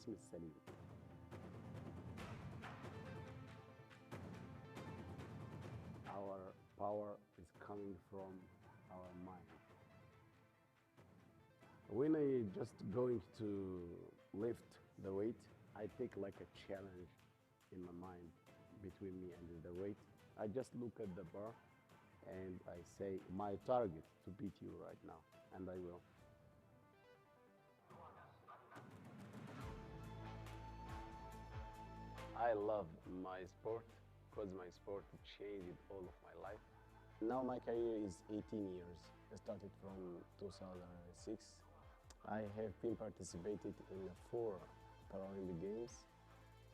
مثالين. Our power is coming from our mind. When I just going to lift the weight, I take like a challenge in my mind between me and the weight. I just look at the bar and I say my target to beat you right now, and I will. I love my sport because my sport changed all of my life. Now my career is 18 years. I started from 2006. I have been participated in 4 Paralympic Games,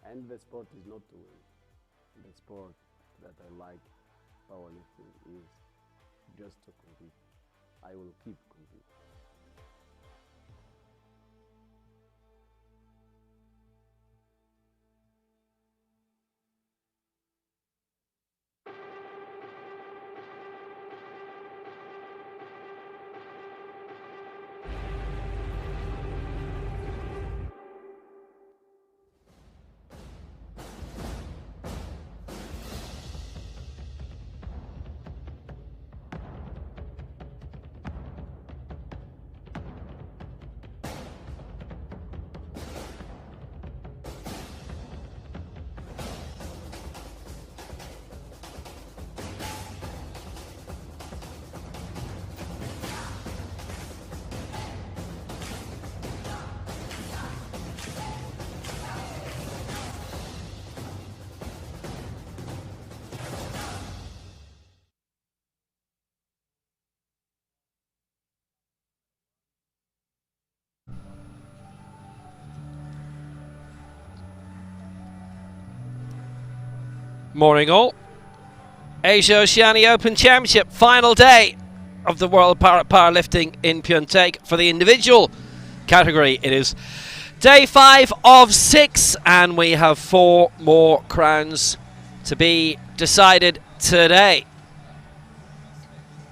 and the sport is not to win. The sport that I like, powerlifting, is just to compete. I will keep competing. Morning all. Asia Oceania Open Championship, final day of the World Powerlifting in Pyeongtaek. For the individual category, it is day 5 of 6, and we have 4 more crowns to be decided today.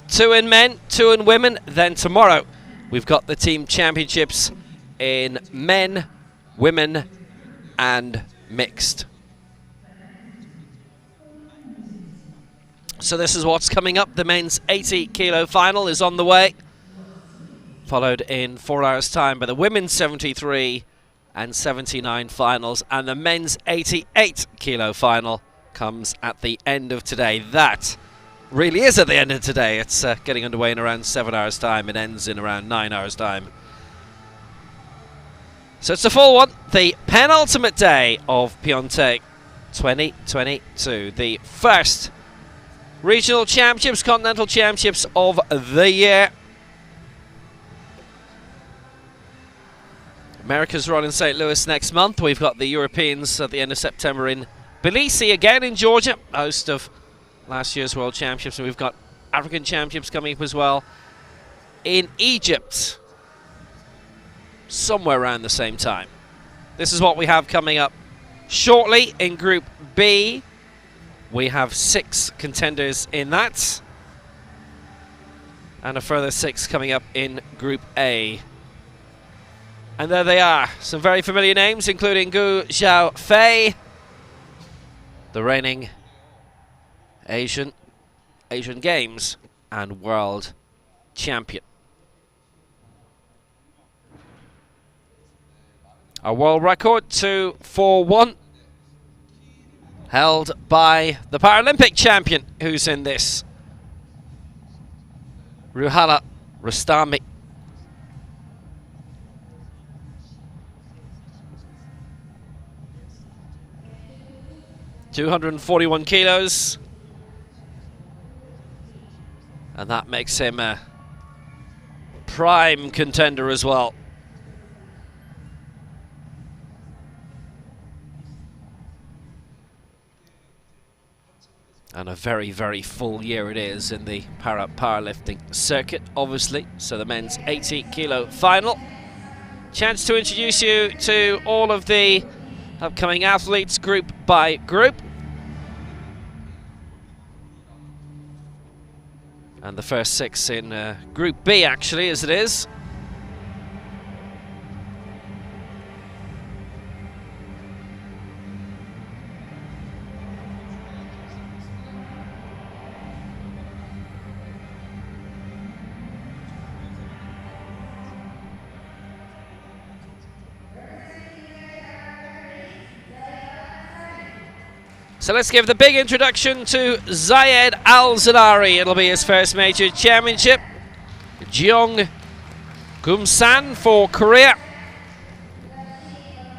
2 in men, 2 in women. Then tomorrow we've got the team championships in men, women and mixed. So this is what's coming up. The men's 80 kilo final is on the way, followed in 4 hours time by the women's 73 and 79 finals, and the men's 88 kilo final comes at the end of today. That really is at the end of today. It's getting underway in around 7 hours time. It ends in around 9 hours time. So it's a full one, the penultimate day of Pyeongtaek 2022, the first regional championships, continental championships of the year. America's run in St. Louis next month. We've got the Europeans at the end of September in Tbilisi, again in Georgia, host of last year's World Championships. And we've got African Championships coming up as well in Egypt, somewhere around the same time. This is what we have coming up shortly in Group B. We have 6 contenders in that, and a further 6 coming up in Group A. And there they are, some very familiar names, including Gu Xiaofei, the reigning Asian Games and World Champion. Our world record 2:41. Held by the Paralympic champion, who's in this, Ruhala Rustami. (241 kilos), and that makes him a prime contender as well. And a very, very full year it is in the powerlifting circuit, obviously. So the men's 80 kilo final. Chance to introduce you to all of the upcoming athletes, group by group. And the first 6 in Group B, actually, as it is. So let's give the big introduction to Zayed Al-Zanari. It'll be his first major championship. Jeong Gumsan for Korea.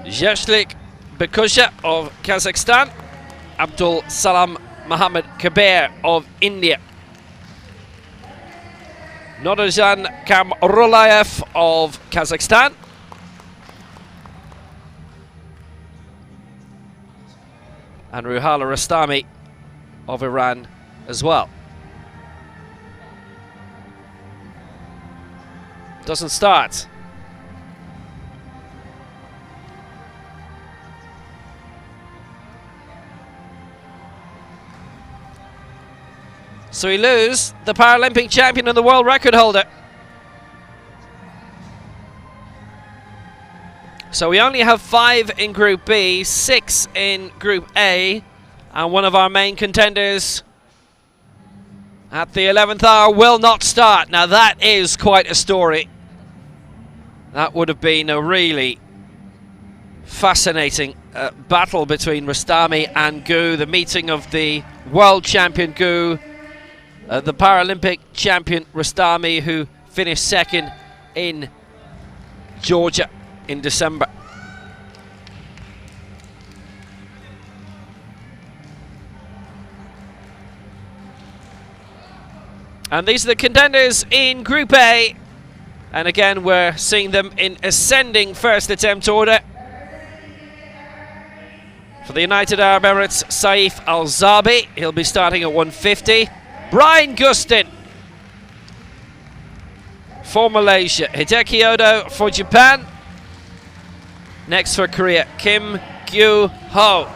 Zheshlik Bekusha of Kazakhstan. Abdul Salam Muhammad Kabir of India. Nodajan Kamrulayev of Kazakhstan. And Ruhala Rastami of Iran as well. Doesn't start. So we lose the Paralympic champion and the world record holder. So we only have 5 in Group B, 6 in Group A, and one of our main contenders at the 11th hour will not start. Now that is quite a story. That would have been a really fascinating battle between Rastami and Gu, the meeting of the world champion Gu, the Paralympic champion Rastami, who finished second in Georgia in December. And these are the contenders in Group A. And again, we're seeing them in ascending first attempt order. For the United Arab Emirates, Saif Al-Zabi, he'll be starting at 150. Brian Gustin for Malaysia. Hideki Odo for Japan. Next for Korea, Kim Gyu-ho.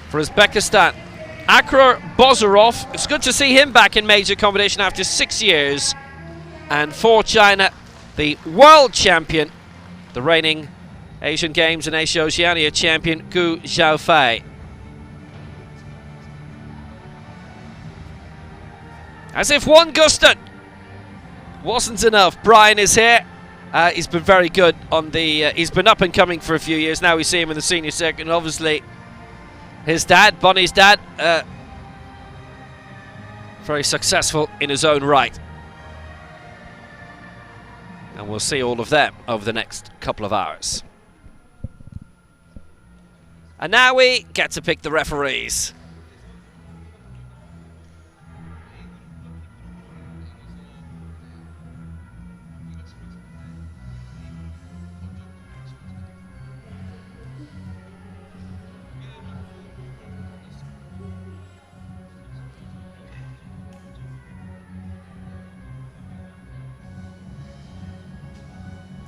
For Uzbekistan, Akror Bozorov. It's good to see him back in major competition after 6 years. And for China, the world champion, the reigning Asian Games and Asia Oceania champion, Gu Xiaofei. As if one Gustin wasn't enough, Brian is here. He's been very good on the... he's been up and coming for a few years now. We see him in the senior circuit, and obviously his dad, Bonnie's dad, very successful in his own right. And we'll see all of them over the next couple of hours. And now we get to pick the referees.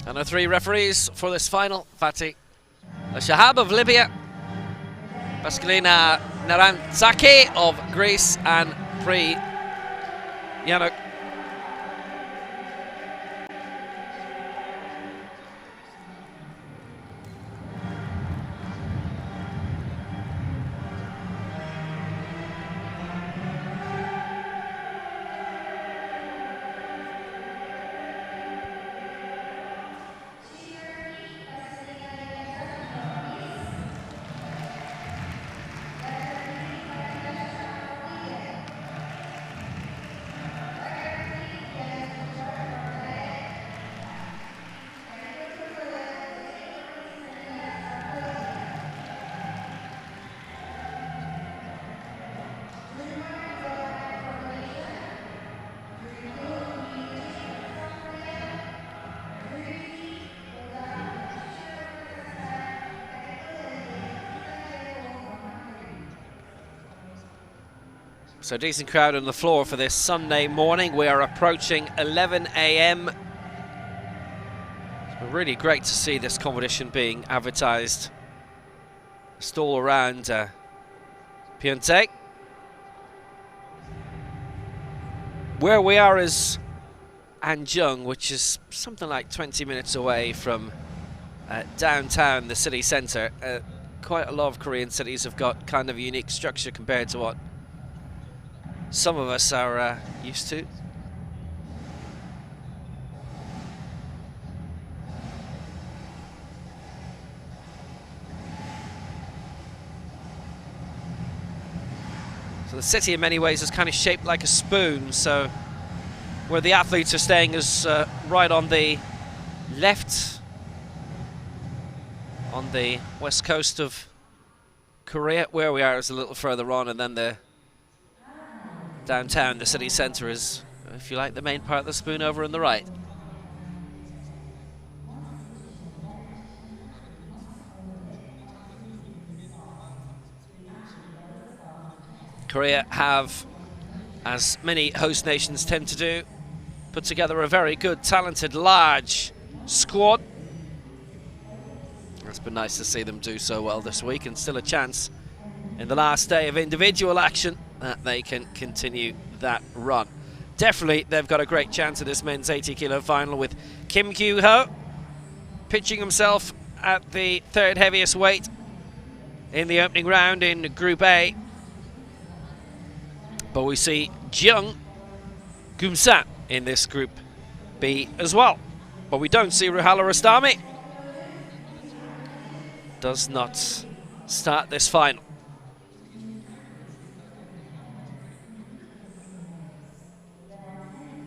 And our 3 referees for this final, Fatih Shahab of Libya, Pascalina Narantzaki of Greece, and Pri Yanuk So decent crowd on the floor for this Sunday morning. We are approaching 11 a.m. It's been really great to see this competition being advertised. Just all around Pyeongtaek. Where we are is Anjung, which is something like 20 minutes away from downtown, the city centre. Quite a lot of Korean cities have got kind of a unique structure compared to what some of us are used to. So the city in many ways is kind of shaped like a spoon, so where the athletes are staying is right on the left, on the west coast of Korea. Where we are is a little further on, and then the downtown, the city centre, is, if you like, the main part of the spoon over on the right. Korea have, as many host nations tend to do, put together a very good, talented, large squad. It's been nice to see them do so well this week, and still a chance in the last day of individual action that they can continue that run. Definitely they've got a great chance at this men's 80 kilo final, with Kim Kyu-ho pitching himself at the third heaviest weight in the opening round in Group A. But we see Jeong Gumsan in this Group B as well. But we don't see Ruhala Rostami. Does not start this final.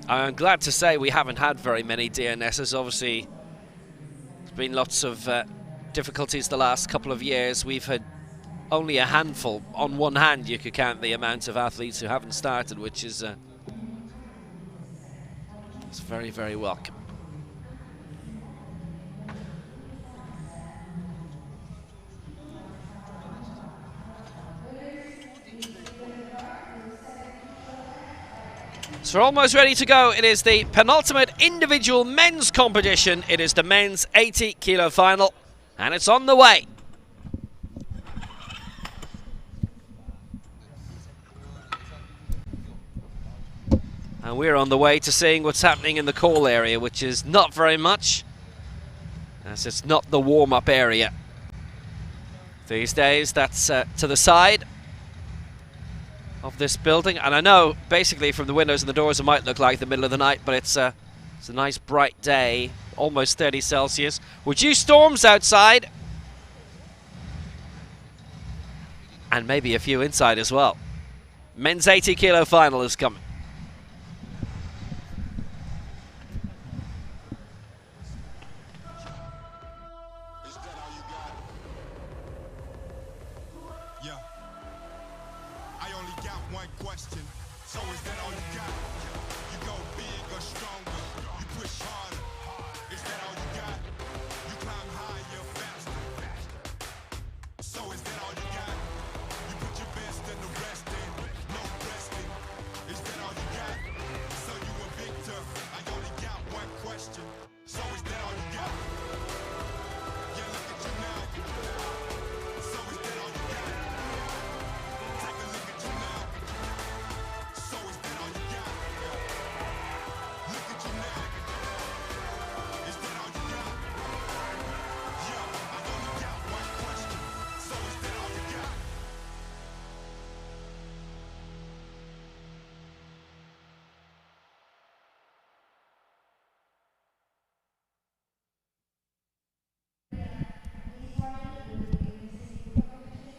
I'm glad to say we haven't had very many DNSs. Obviously, there's been lots of difficulties the last couple of years. We've had only a handful. On one hand, you could count the amount of athletes who haven't started, which is it's very, very welcome. So we're almost ready to go. It is the penultimate individual men's competition. It is the men's 80 kilo final, and it's on the way. And we're on the way to seeing what's happening in the call area, which is not very much, as it's not the warm-up area these days. That's to the side of this building. And I know, basically, from the windows and the doors, it might look like the middle of the night, but it's a nice bright day, almost 30 Celsius. Reduced storms outside, and maybe a few inside as well. Men's 80 kilo final is coming.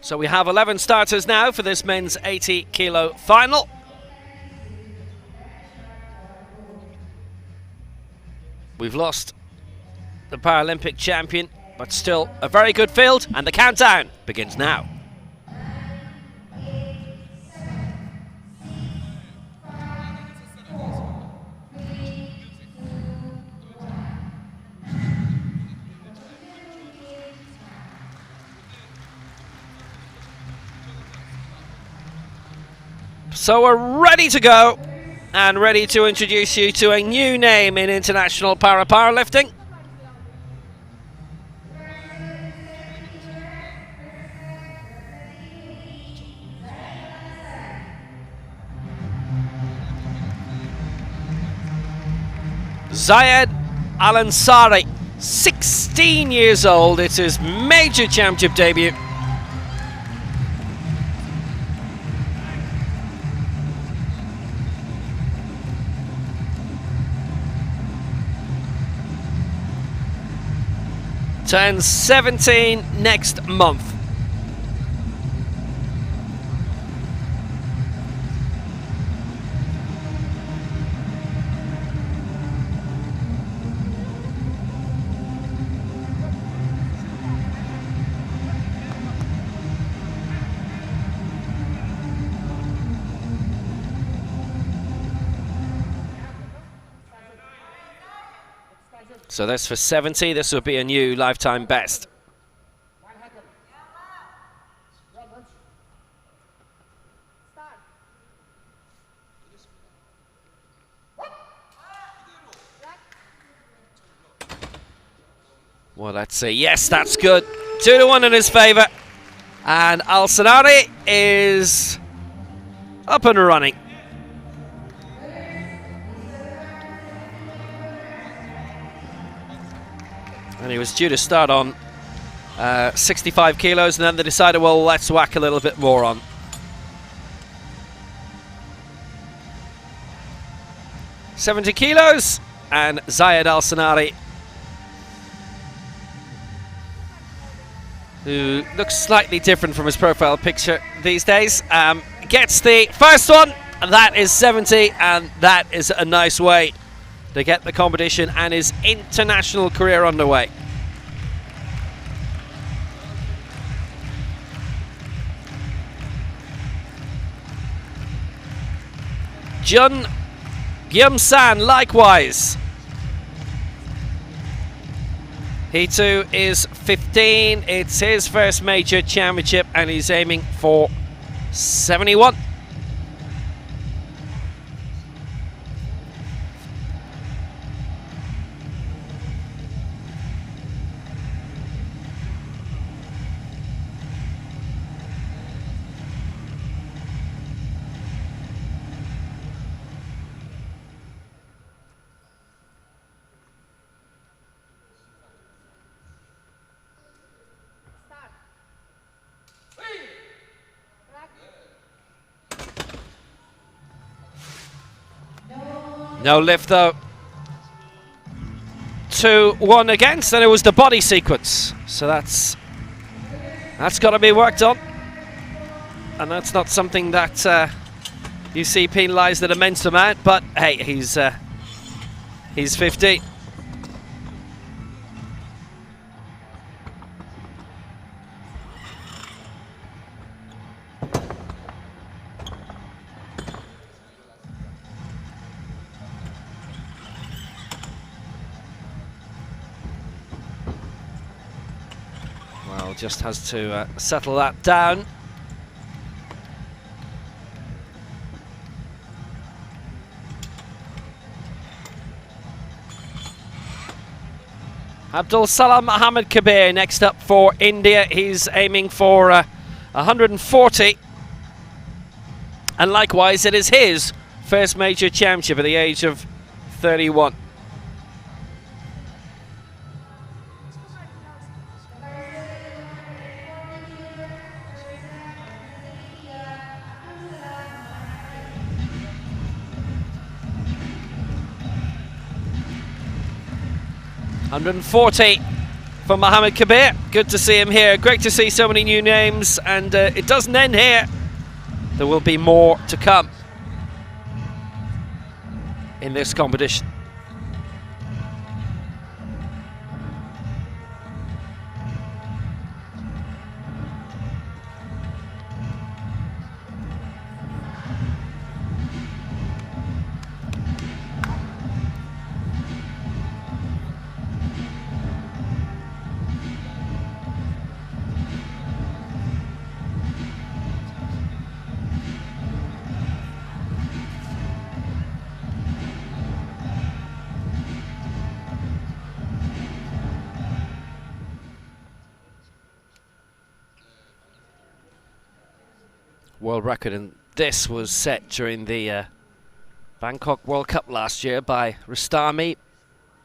So we have 11 starters now for this men's 80 kilo final. We've lost the Paralympic champion, but still a very good field, and the countdown begins now. So we're ready to go, and ready to introduce you to a new name in international powerlifting. Zayed Al-Ansari, 16 years old. It's his major championship debut. Turns 17 next month. So that's for 70. This will be a new lifetime best. Well, let's see. Yes, that's good. 2-1 in his favour. And Oceania is up and running. And he was due to start on 65 kilos, and then they decided, well, let's whack a little bit more on. $70 kilos, and Zayed Oceania, who looks slightly different from his profile picture these days, gets the first one, and that is 70, and that is a nice way to get the competition and his international career underway. Jun Gyum-san likewise. He too is 15. It's his first major championship and he's aiming for 71. No lift though. 2-1 against, and it was the body sequence. So that's got to be worked on, and that's not something that you see penalised an immense amount. But hey, he's 50. Well, just has to settle that down. Abdul Salam Mohammed Kabir next up for India. He's aiming for 140. And likewise, it is his first major championship at the age of 31. $140 for Mohammed Kabir. Good to see him here. Great to see so many new names, and it doesn't end here. There will be more to come in this competition. World record, and this was set during the Bangkok World Cup last year by Rustami.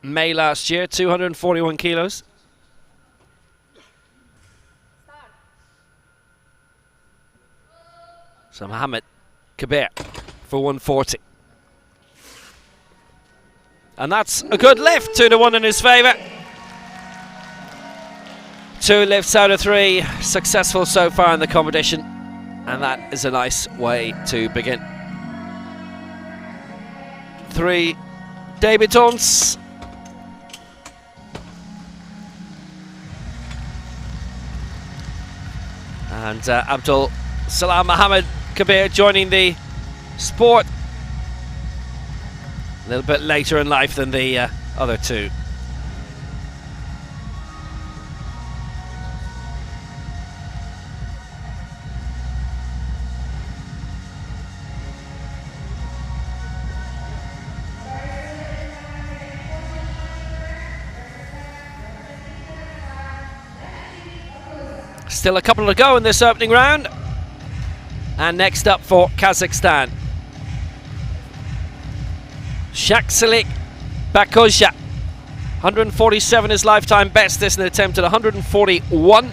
May last year, 241 kilos. So Mohammed Kabir for 140. And that's a good lift, 2-1 in his favour. 2 lifts out of 3 successful so far in the competition. And that is a nice way to begin. 3 debutants. And Abdul Salam Mohammed Kabir joining the sport a little bit later in life than the other 2. Still a couple to go in this opening round. And next up for Kazakhstan, Shaksalik Bakosha. 147 his lifetime best. This an attempt at 141.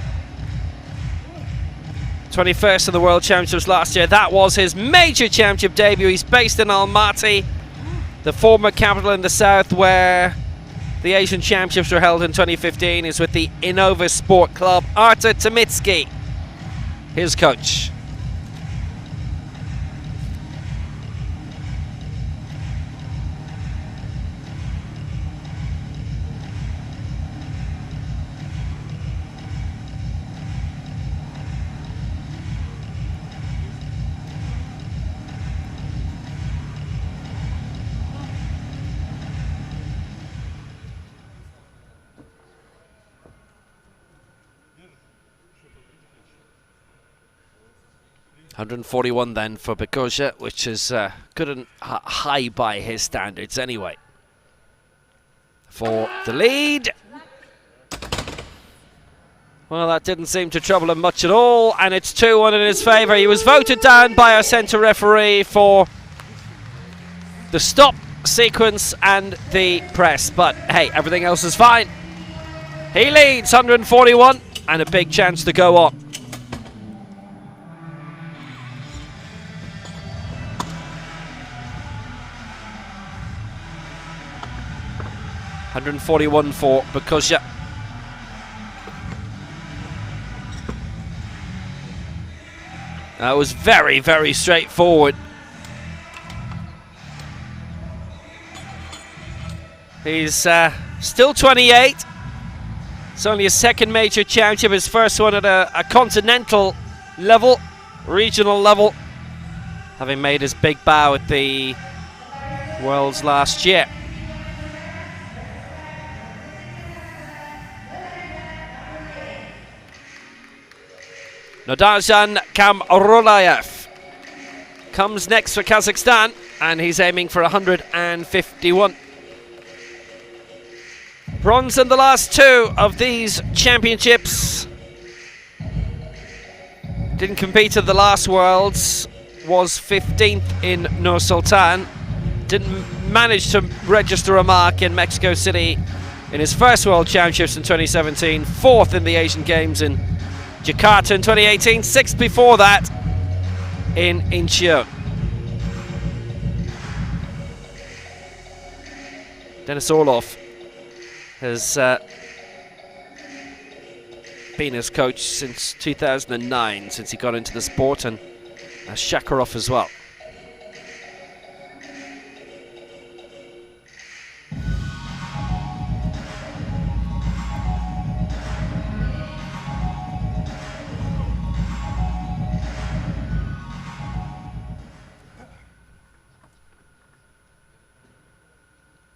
21st in the World Championships last year. That was his major championship debut. He's based in Almaty, the former capital in the south where the Asian Championships were held in 2015. He's with the Innova Sport Club. Artur Timitsky, his coach. $141 then for Bakosha, which is good and high by his standards anyway. For the lead. Well, that didn't seem to trouble him much at all, and it's 2-1 in his favour. He was voted down by our centre referee for the stop sequence and the press, but hey, everything else is fine. He leads 141 and a big chance to go on. $141 for Bakosha. That was very, very straightforward. He's still 28. It's only his second major championship, his first one at a continental level, regional level, having made his big bow at the Worlds last year. Nadarzhan Kamrolayev comes next for Kazakhstan, and he's aiming for 151. Bronze in the last two of these championships. Didn't compete at the last Worlds, was 15th in Nur Sultan. Didn't manage to register a mark in Mexico City in his first World Championships in 2017. 4th in the Asian Games in Jakarta in 2018, 6th before that in Incheon. Denis Orlov has been his coach since 2009, since he got into the sport, and Shakarov as well.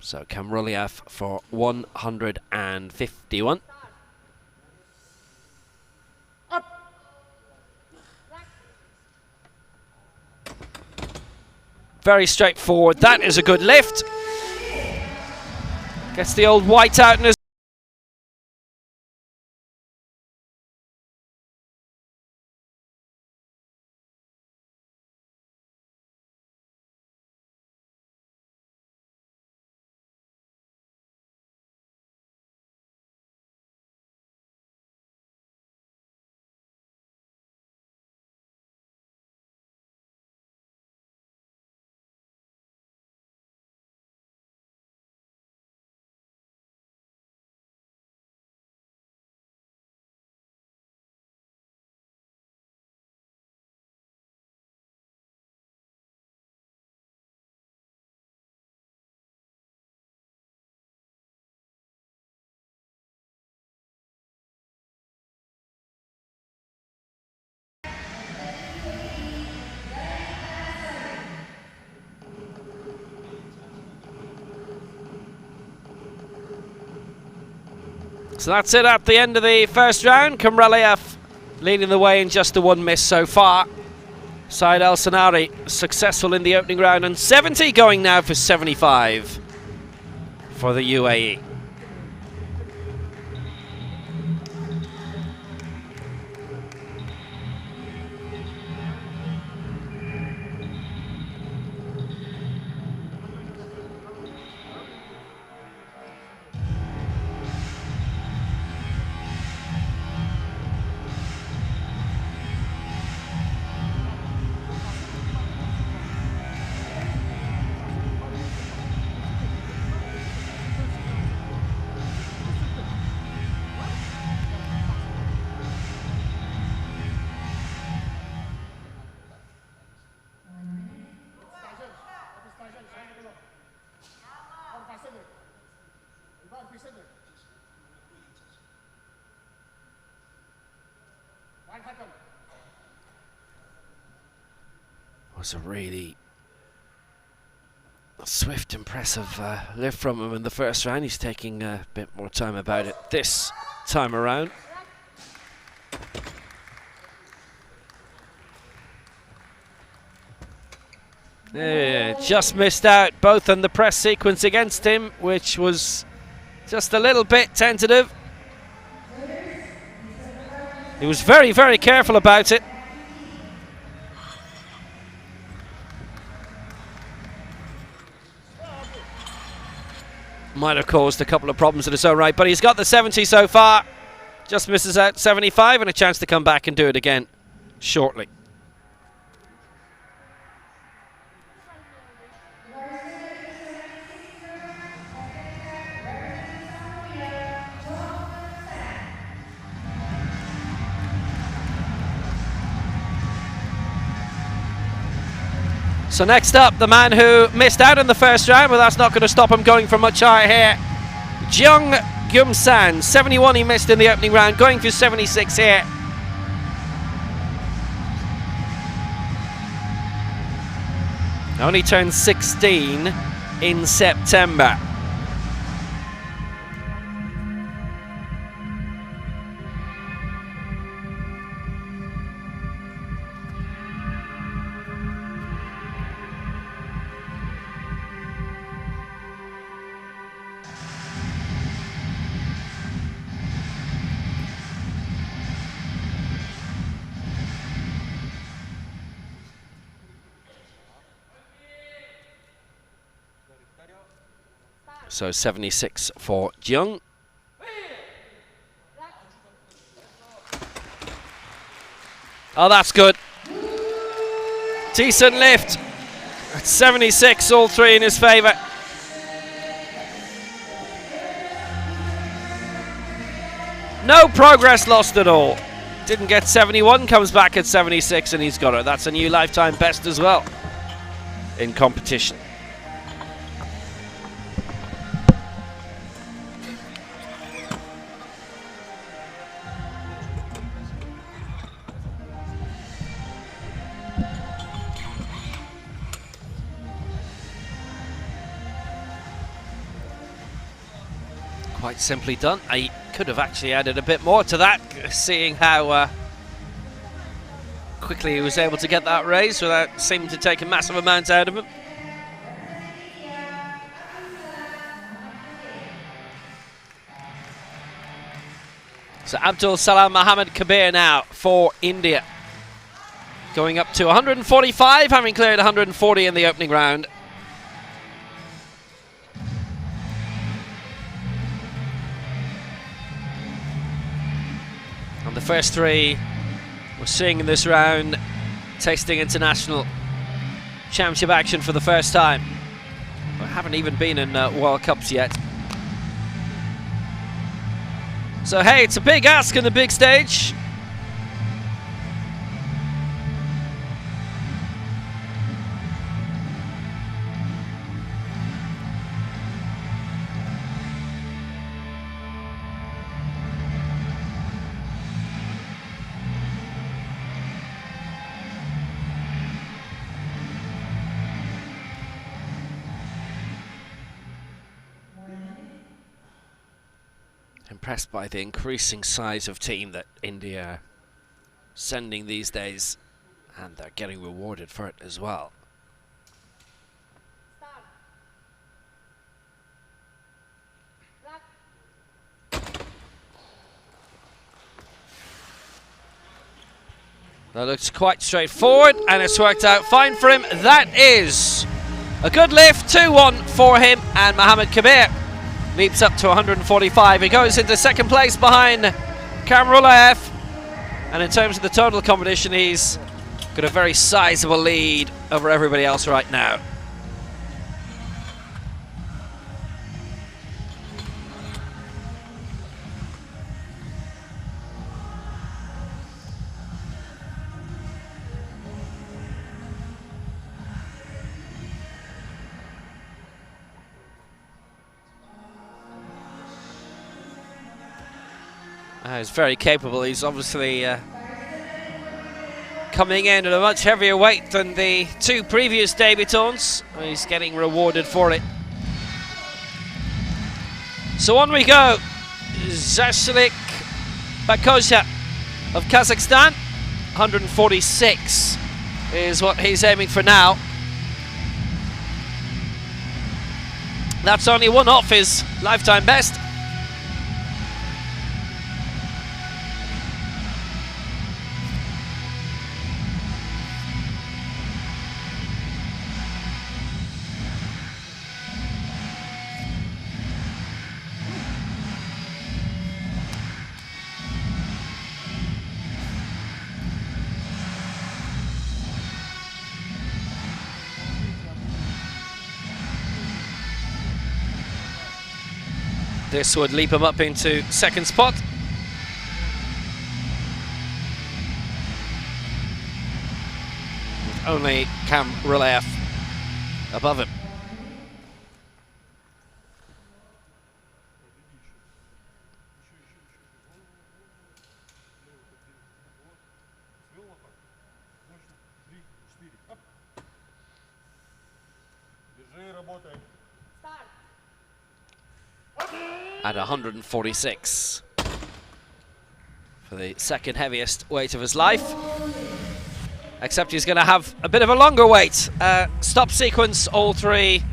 So Kamrolayev for 151. Very straightforward. That is a good lift. Gets the old white out in his So that's it at the end of the first round. Kamrolayev leading the way in just the one miss so far. Saeed El Sanari successful in the opening round, and 70 going now for 75 for the UAE. Was a really swift, impressive lift from him in the first round. He's taking a bit more time about it this time around. Yeah, just missed out both on the press sequence against him, which was just a little bit tentative. He was very, very careful about it. Might have caused a couple of problems in his own right, but he's got the 70 so far. Just misses out 75 and a chance to come back and do it again shortly. So next up, the man who missed out in the first round, but that's not going to stop him going for much higher here. Jeong Gyum-san, 71 he missed in the opening round, going for 76 here. Only turned 16 in September. So 76 for Jeong. Oh, that's good. Decent lift. At 76, all three in his favour. No progress lost at all. Didn't get 71, comes back at 76, and he's got it. That's a new lifetime best as well in competition. Quite simply done. I could have actually added a bit more to that, seeing how quickly he was able to get that raise without seeming to take a massive amount out of him. So Abdul Salam Mohammed Kabir now for India. Going up to 145, having cleared 140 in the opening round. The first three we're seeing in this round tasting international championship action for the first time. We haven't even been in World Cups yet. So hey, it's a big ask in the big stage. Impressed by the increasing size of team that India are sending these days, and they're getting rewarded for it as well. That looks quite straightforward, and it's worked out fine for him. That is a good lift, 2-1 for him, and Mohammed Kabir leaps up to 145. He goes into second place behind Kamrulaev, and in terms of the total competition, he's got a very sizable lead over everybody else right now. He's very capable. He's obviously coming in at a much heavier weight than the two previous debutants. He's getting rewarded for it. So on we go. Zaslik Bakoja of Kazakhstan. 146 is what he's aiming for now. That's only one off his lifetime best. This would leap him up into second spot. With only Cam Rulev above him. At 146 for the second heaviest weight of his life, except he's going to have a bit of a longer weight. Stop sequence, all three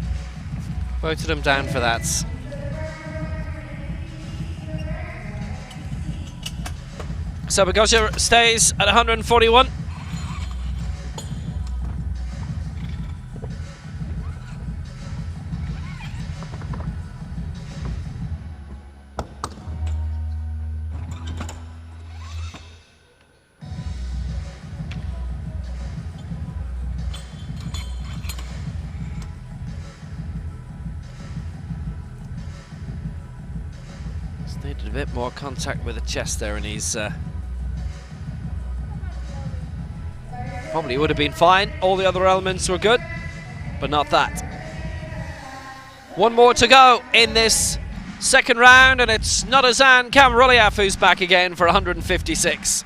voted him down for that. So Bagosia stays at 141. Needed a bit more contact with the chest there, and he's probably would have been fine. All the other elements were good, but not that. One more to go in this second round, and it's Nodazan Kamruliev who's back again for 156.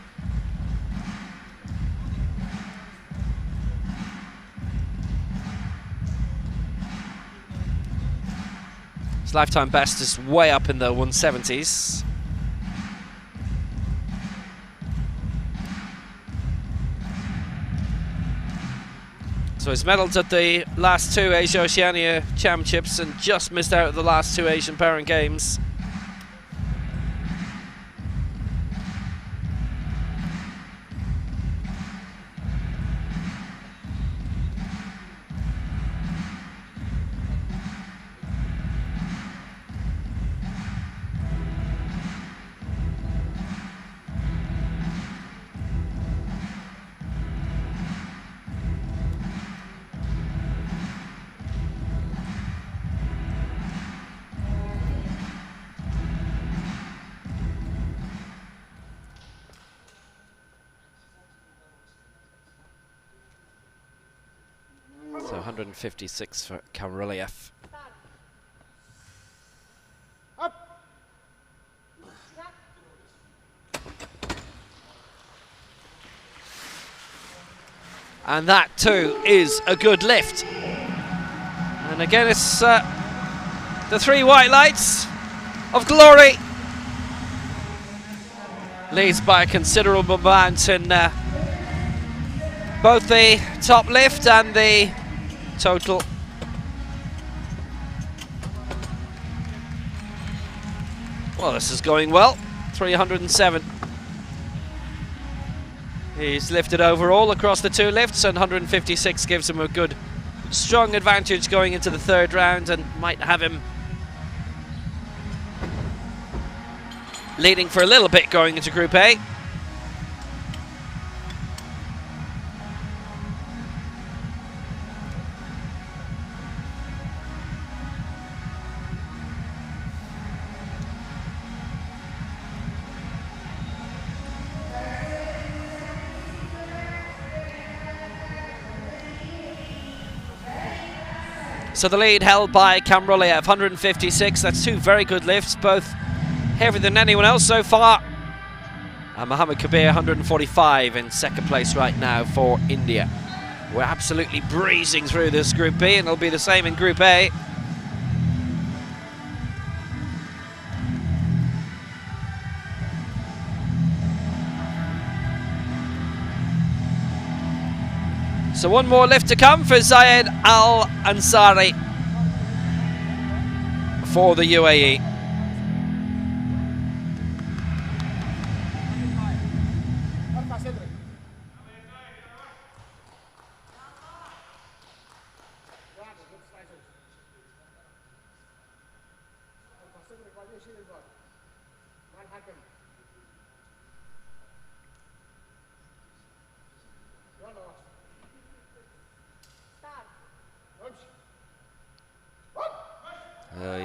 His lifetime best is way up in the 170s. So he's medalled at the last two Asia Oceania Championships and just missed out at the last two Asian Paralympic Games. So 156 for Kamruliev. And that too is a good lift. And again it's the three white lights of glory. Leads by a considerable amount in both the top lift and the total. Well, this is going well. 307. He's lifted overall across the two lifts, and 156 gives him a good, strong advantage going into the third round, and might have him leading for a little bit going into Group A. So the lead held by Kamruliev, 156. That's two very good lifts, both heavier than anyone else so far. And Mohammed Kabir 145 in second place right now for India. We're absolutely breezing through this Group B, and it'll be the same in Group A. So one more lift to come for Zayed Al Ansari for the UAE.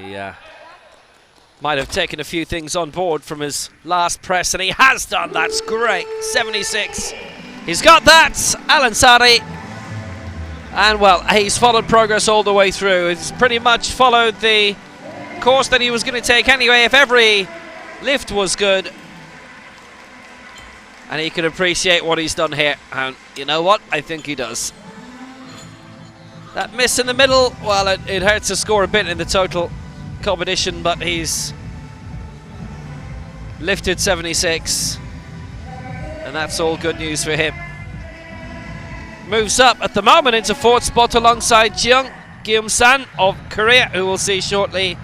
Yeah, might have taken a few things on board from his last press, and he has done. That's great. 76. He's got that, Al Ansari. And well, he's followed progress all the way through. He's pretty much followed the course that he was going to take anyway. If every lift was good, and he can appreciate what he's done here. And you know what? I think he does. That miss in the middle, well, it hurts to score a bit in the total competition, but he's lifted 76, and that's all good news for him. Moves up at the moment into fourth spot alongside Jeong Gyum-san of Korea, who we'll see shortly.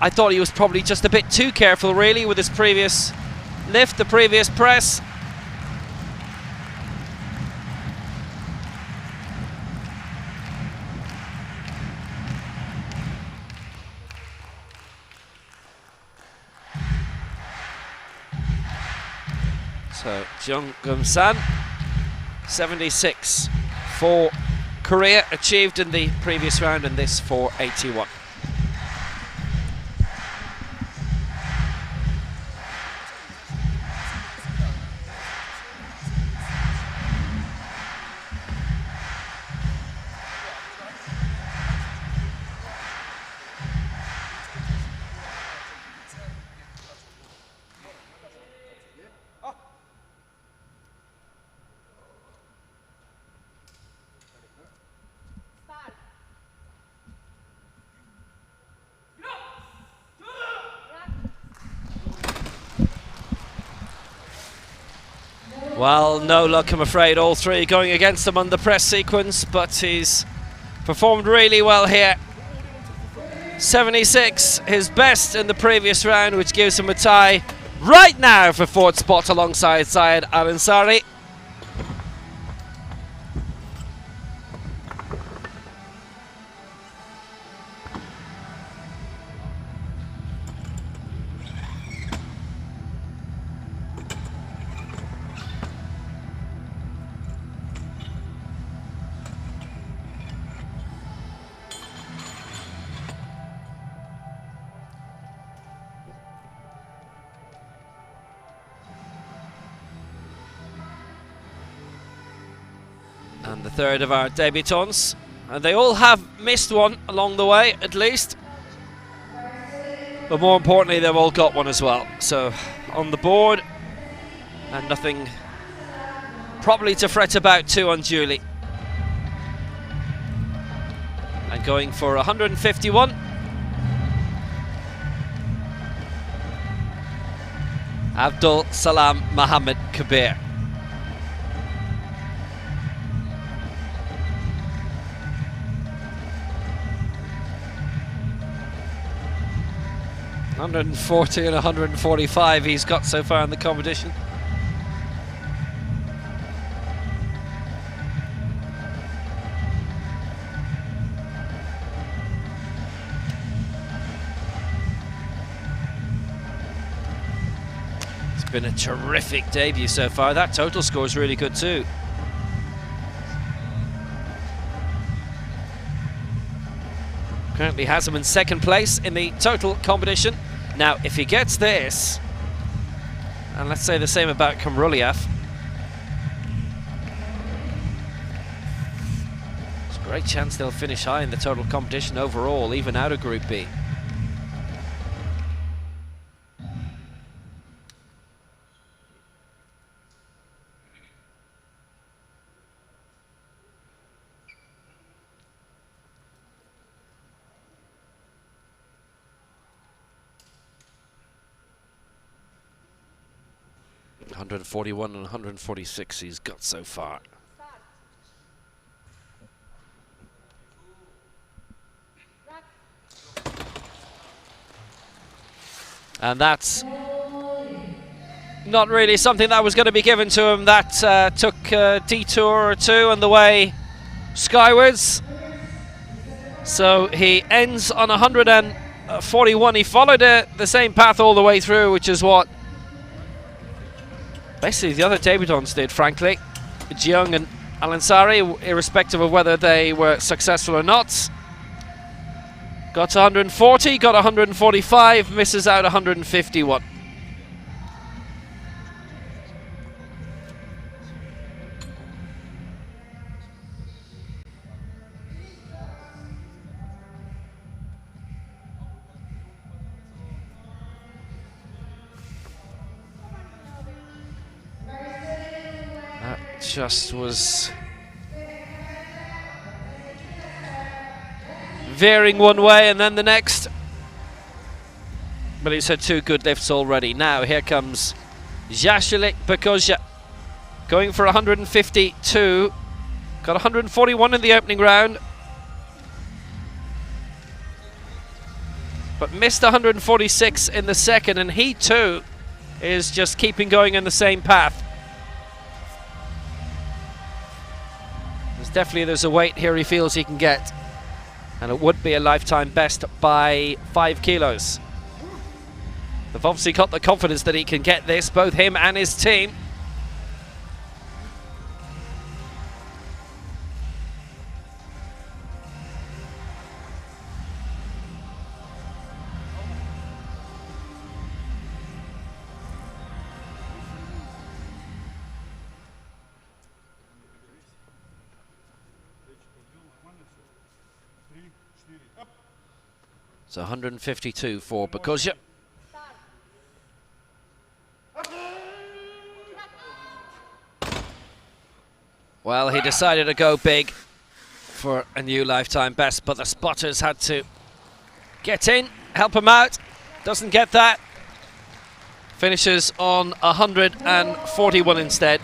I thought he was probably just a bit too careful, really, with his previous lift, the previous press. So Jeong Gyum-san, 76 for Korea, achieved in the previous round, and this for 81. Well, no luck, I'm afraid. All three going against him on the press sequence, but he's performed really well here. 76, his best in the previous round, which gives him a tie right now for fourth spot alongside Zayed Al Ansari. And the third of our debutants, and they all have missed one along the way at least, but more importantly they've all got one as well. So on the board, and nothing probably to fret about too unduly. And going for 151, Abdul Salam Mohammed Kabir. $140 and $145 he's got so far in the competition. It's been a terrific debut so far. That total score is really good too. Currently has him in second place in the total competition. Now, if he gets this, and let's say the same about Kamruliev, there's a great chance they'll finish high in the total competition overall, even out of Group B. 141 and 146 he's got so far. And that's not really something that was going to be given to him. That took a detour or two on the way skywards. So he ends on 141. He followed the same path all the way through, which is what basically the other debutants did, frankly. Jeong and Alansari, irrespective of whether they were successful or not. Got to 140, got 145, misses out 151. That just was veering one way and then the next. But he's had two good lifts already. Now here comes Jashelik Bakosia going for 152. Got 141 in the opening round, but missed 146 in the second, and he too is just keeping going in the same path. There's a weight here he feels he can get, and it would be a lifetime best by 5 kilos. They've obviously got the confidence that he can get this, both him and his team. So 152 for Bakosia. Well, he decided to go big for a new lifetime best, but the spotters had to get in, help him out. Doesn't get that. Finishes on 141 instead.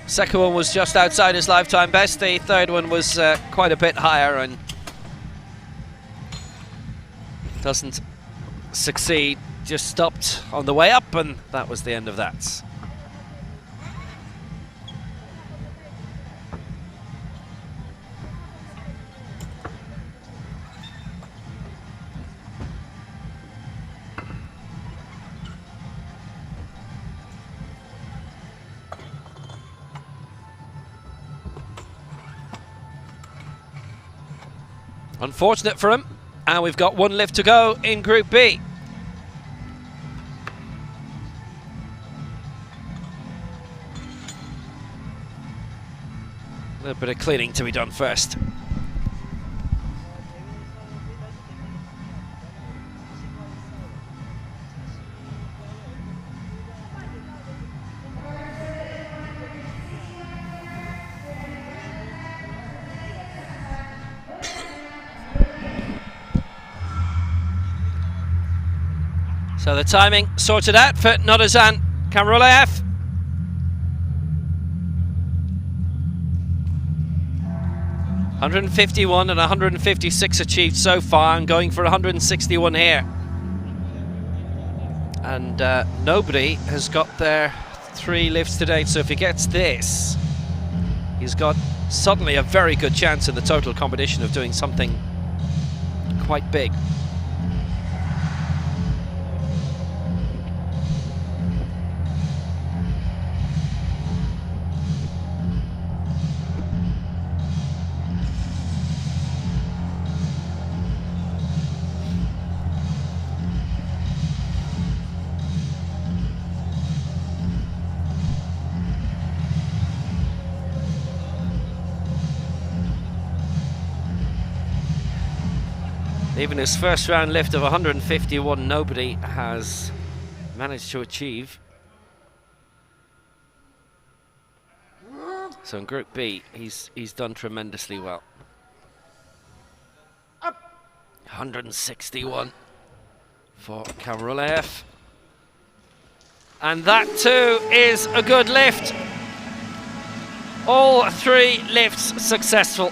Second one was just outside his lifetime best. The third one was quite a bit higher and doesn't succeed. Just stopped on the way up, and that was the end of that. Unfortunate for him, and we've got one lift to go in Group B. A little bit of cleaning to be done first. So the timing sorted out for Nodazan Kamrulayev. $151 and 156 achieved so far, and going for 161 here. And nobody has got their 3 lifts to date, so if he gets this, he's got suddenly a very good chance in the total competition of doing something quite big. Even his first round lift of 151, nobody has managed to achieve. So in Group B, he's done tremendously well. 161 for Karulev. And that too is a good lift. All 3 lifts successful.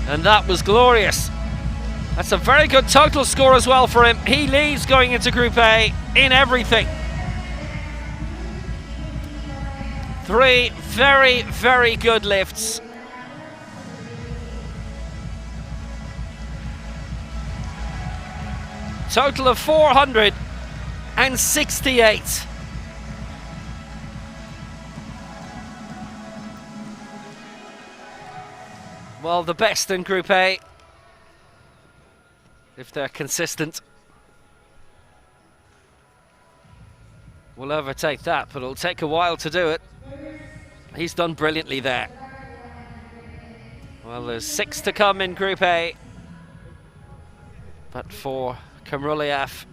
And that was glorious. That's a very good total score as well for him. He leads going into Group A in everything. 3 very, very good lifts. Total of 468. Well, the best in Group A, if they're consistent, will overtake that, but it'll take a while to do it. He's done brilliantly there. Well, there's 6 to come in Group A, but for Karulev,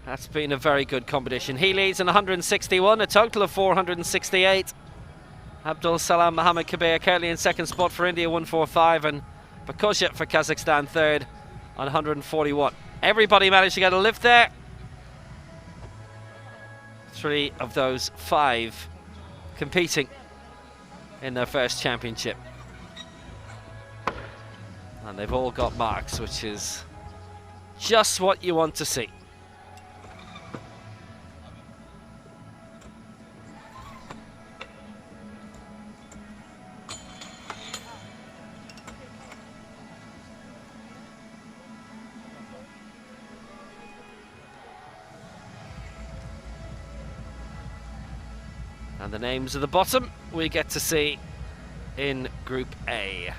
that's been a very good competition. He leads in 161, a total of 468. Abdul Salam Mohammad Kabir currently in second spot for India, 145, and Bakosha for Kazakhstan third on 141. Everybody managed to get a lift there. 3 of those 5 competing in their first championship. And they've all got marks, which is just what you want to see. And the names at the bottom we get to see in Group A.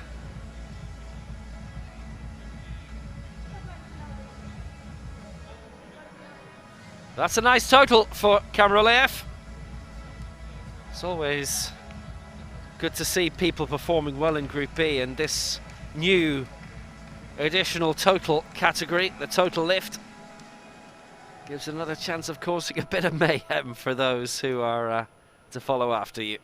That's a nice total for Karulev. It's always good to see people performing well in Group B, and this new additional total category, the total lift, gives another chance of causing a bit of mayhem for those who are to follow after you.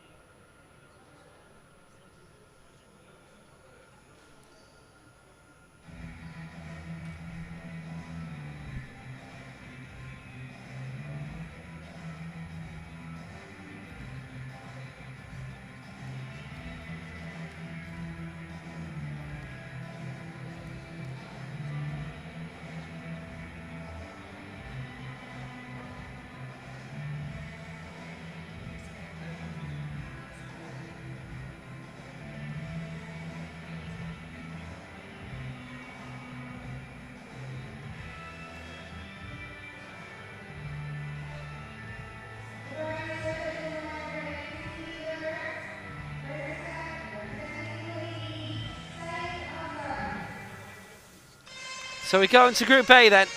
So we go into Group A then.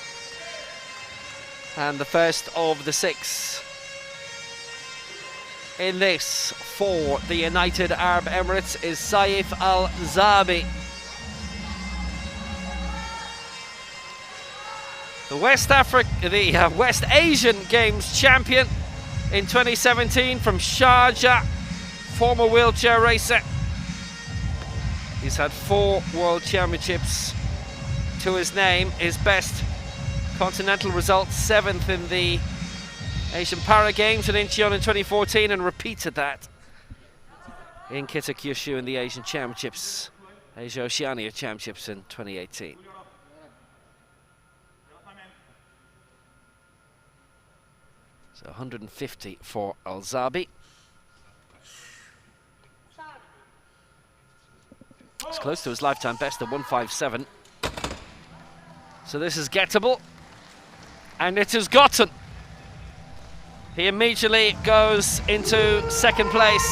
And the first of the 6 in this for the United Arab Emirates is Saif Al-Zabi. The West Asian Games champion in 2017 from Sharjah, former wheelchair racer. He's had 4 World Championships to his name. His best continental result, 7th in the Asian Para Games in Incheon in 2014, and repeated that in Kitakyushu in the Asian Championships, Asia Oceania Championships in 2018. So 150 for Al-Zabi. It's close to his lifetime best of 157. So this is gettable, and it is gotten. He immediately goes into second place.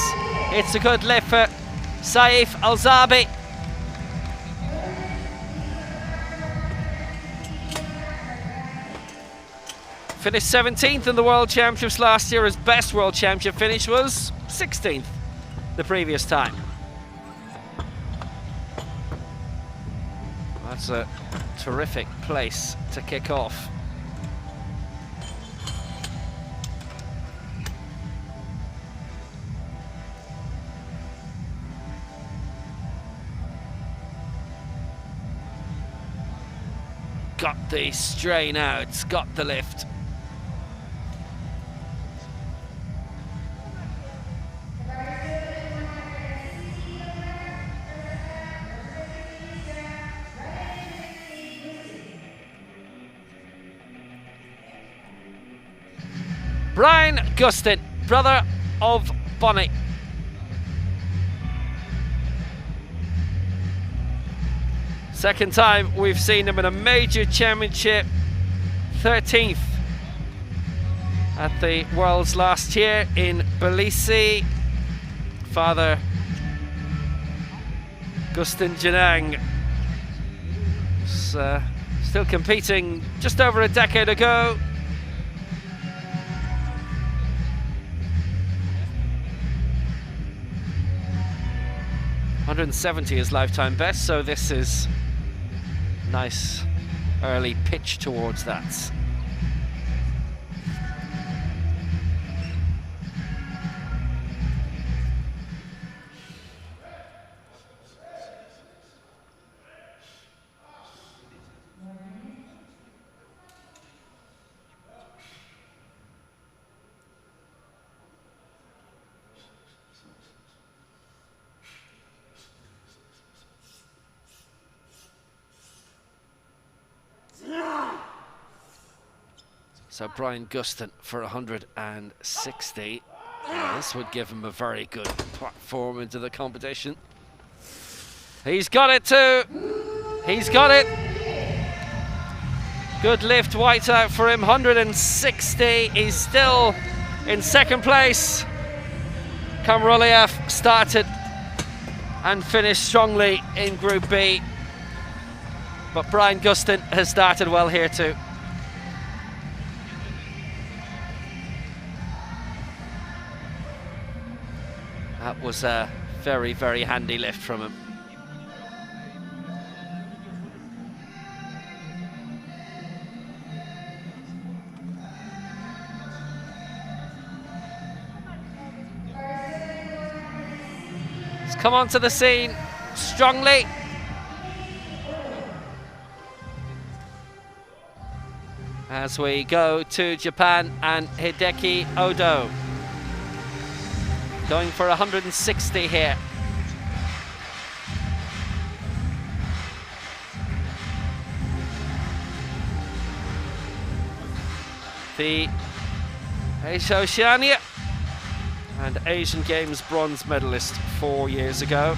It's a good lift for Saif Al-Zabi. Finished 17th in the World Championships last year. His best World Championship finish was 16th the previous time. That's a terrific place to kick off. got the strain out, got the lift. Brian Gustin, brother of Bonnie. Second time we've seen him in a major championship, 13th at the Worlds last year in Tbilisi. Father Gustin Janang was still competing just over a decade ago. .170 is lifetime best, so this is nice early pitch towards that. So Brian Gustin for 160. This would give him a very good platform into the competition. He's got it too. He's got it. Good lift, white out for him. 160. He's still in second place. Kamroliev started and finished strongly in Group B. But Brian Gustin has started well here too. That was a very, very handy lift from him. He's come onto the scene strongly. As we go to Japan and Hideki Odo. Going for 160 here. The Oceania and Asian Games bronze medalist 4 years ago.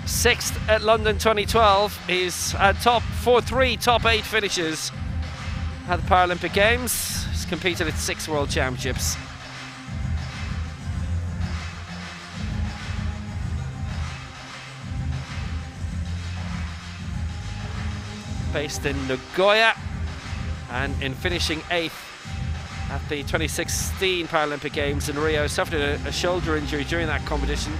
6th at London 2012. He's had three top 8 finishes at the Paralympic Games. He's competed at 6 World Championships. Based in Nagoya, and in finishing 8th at the 2016 Paralympic Games in Rio. Suffered a shoulder injury during that competition.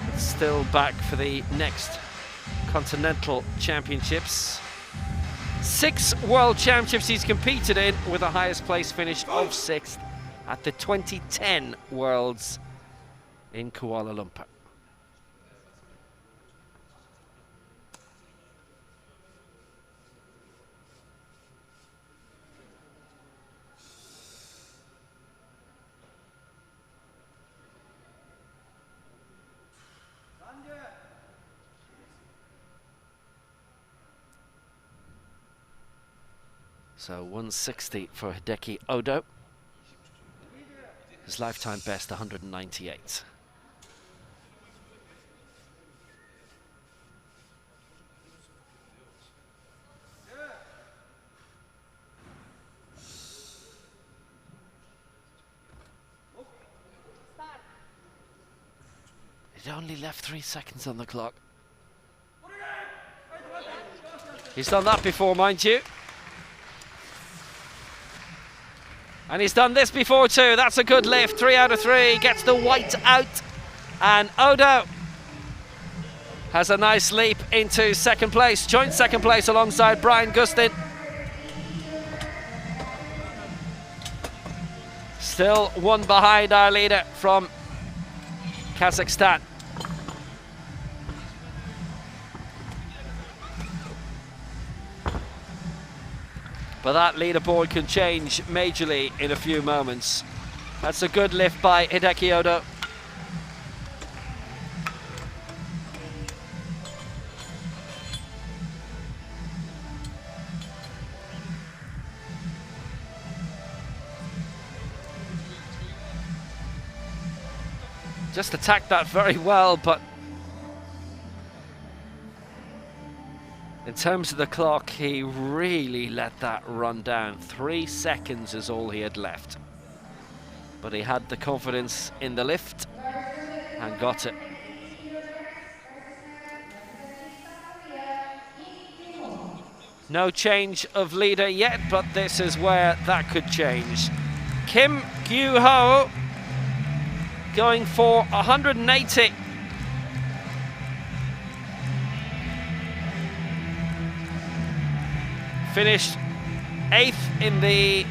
But still back for the next Continental Championships. 6 World Championships he's competed in, with the highest place finish of 6th at the 2010 Worlds in Kuala Lumpur. So 160 for Hideki Odo. His lifetime best 198. It only left 3 seconds on the clock. He's done that before, mind you. And he's done this before too. That's a good lift. 3 out of 3. Gets the white out. And Odo has a nice leap into second place. Joint second place alongside Brian Gustin. Still one behind our leader from Kazakhstan. But that leaderboard can change majorly in a few moments. That's a good lift by Hideki Odo. Just attacked that very well, but in terms of the clock, he really let that run down. 3 seconds is all he had left. But he had the confidence in the lift and got it. No change of leader yet, but this is where that could change. Kim Gyu-ho going for 180. Finished 8th in the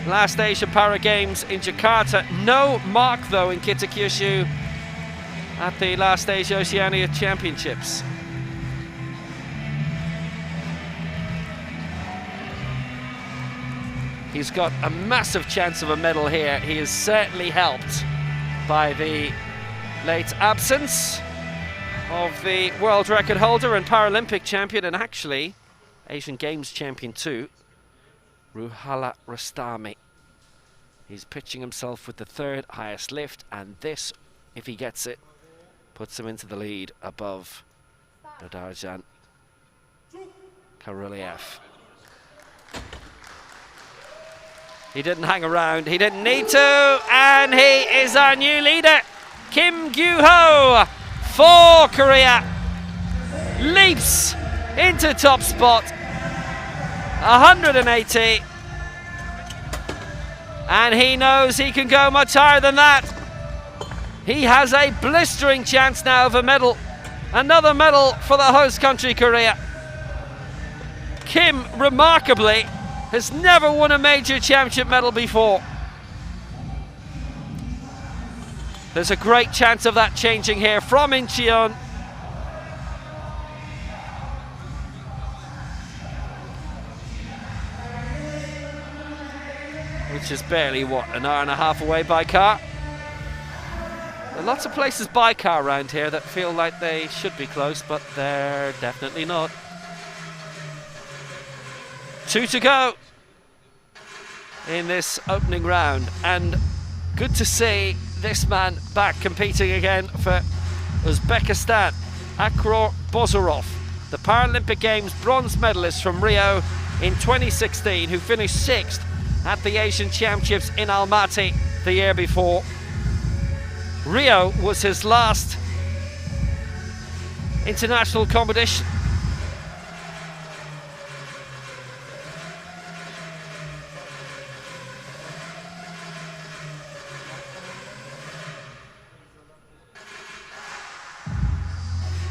last Asian Para Games in Jakarta. No mark though in Kitakyushu at the last Asia Oceania Championships. He's got a massive chance of a medal here. He is certainly helped by the late absence of the world record holder and Paralympic champion, and actually Asian Games champion too, Ruhala Rastami. He's pitching himself with the 3rd highest lift, and this, if he gets it, puts him into the lead above Nadarjan Karuliev. He didn't hang around, he didn't need to, and he is our new leader. Kim Gyu-ho for Korea leaps into top spot, 180, and he knows he can go much higher than that. He has a blistering chance now of a medal, another medal for the host country Korea. Kim, remarkably, has never won a major championship medal before. There's a great chance of that changing here from Incheon. Which is barely, what, an hour and a half away by car? There are lots of places by car around here that feel like they should be close, but they're definitely not. 2 to go in this opening round, and good to see this man back competing again for Uzbekistan. Akror Bozorov, the Paralympic Games bronze medalist from Rio in 2016, who finished 6th at the Asian Championships in Almaty the year before. Rio was his last international competition.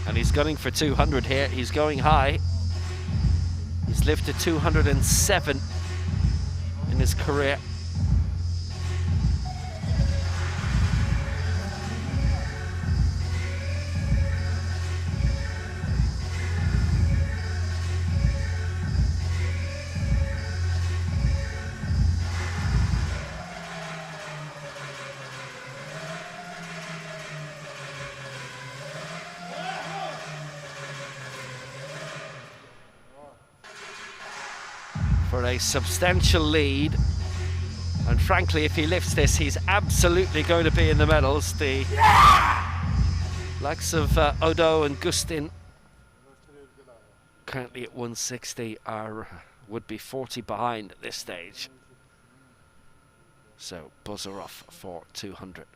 And he's gunning for 200 here. He's going high. He's lifted 207 in his career. For a substantial lead, and frankly, if he lifts this, he's absolutely going to be in the medals. The likes of Odo and Gustin, currently at 160, would be 40 behind at this stage. So Bozorov for 200.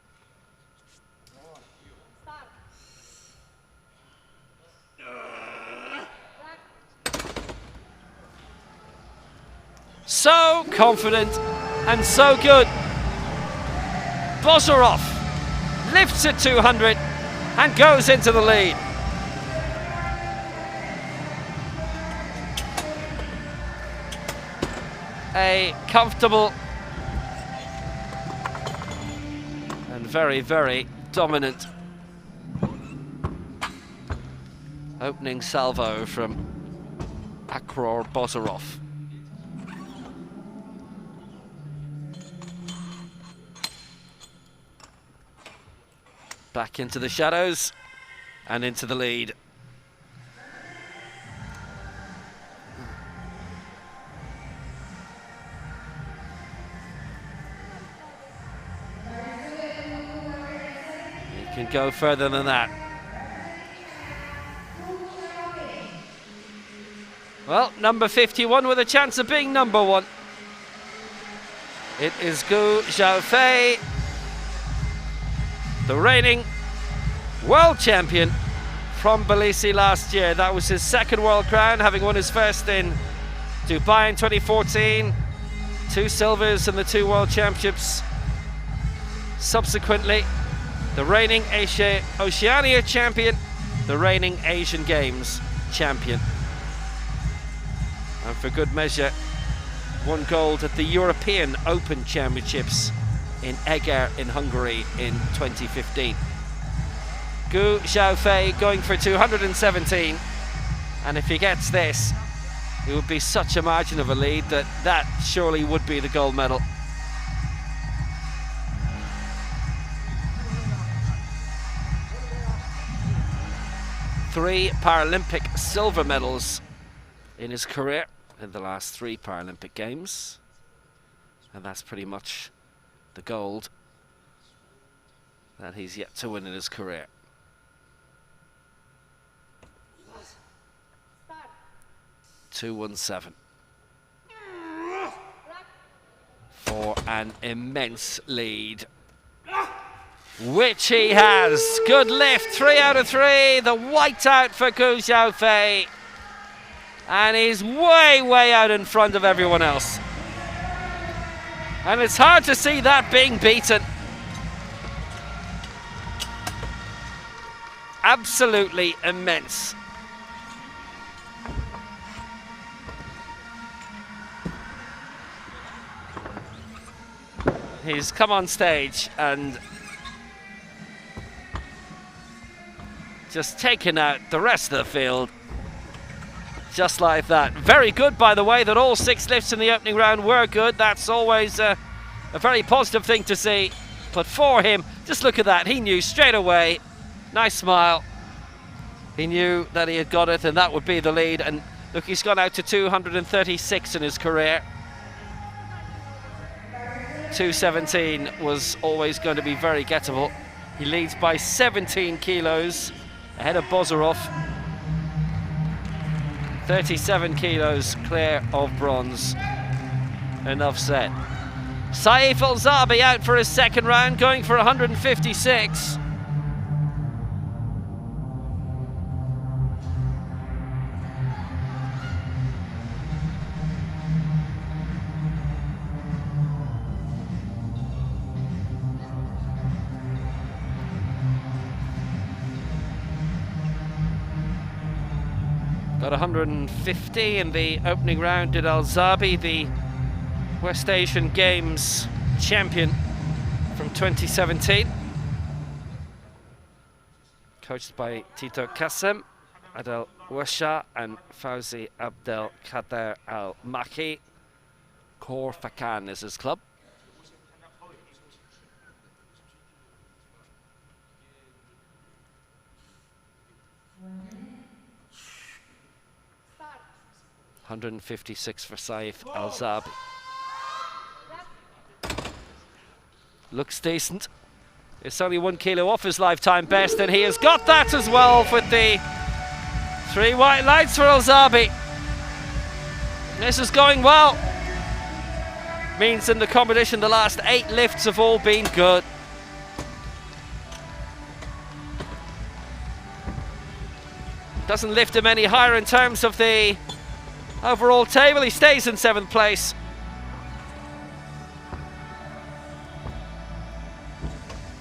So confident and so good. Bozorov lifts at 200 and goes into the lead. A comfortable and very, very dominant opening salvo from Akror Bozorov. back into the shadows and into the lead. He can go further than that. Well, number 51 with a chance of being number 1. It is Gu Xiaofei, the reigning world champion from Tbilisi last year. That was his second world crown, having won his first in Dubai in 2014. 2 silvers in the 2 world championships. Subsequently, the reigning Oceania champion, the reigning Asian Games champion. And for good measure, won gold at the European Open Championships in Eger in Hungary in 2015. Gu Xiaofei going for 217, and if he gets this, it would be such a margin of a lead that surely would be the gold medal. Three Paralympic silver medals in his career in the last 3 Paralympic Games, and that's pretty much the gold that he's yet to win in his career. .217 for an immense lead, which he has. Good lift, 3 out of 3. The whiteout for Gu Xiaofei. And he's way out in front of everyone else. And it's hard to see that being beaten. Absolutely immense. He's come on stage and just taken out the rest of the field. Just like that. Very good, by the way, that all 6 lifts in the opening round were good. That's always a very positive thing to see. But for him, just look at that. He knew straight away. Nice smile. He knew that he had got it, and that would be the lead. And look, he's gone out to 236 in his career. 217 was always going to be very gettable. He leads by 17 kilos ahead of Bozorov. 37 kilos clear of bronze. Enough said. Saif Alzabi out for his second round, going for 156. Got 150 in the opening round, did Alzabi, the West Asian Games champion from 2017. Coached by Tito Kassem, Adel Washa and Fauzi Abdel Kader Al-Maki. Khor Fakkan is his club. .156 for Saif Alzabi. Looks decent. It's only 1 kilo off his lifetime best, and he has got that as well with the 3 white lights for Alzabi. This is going well. Means in the competition the last 8 lifts have all been good. Doesn't lift him any higher in terms of the overall table. He stays in 7th place.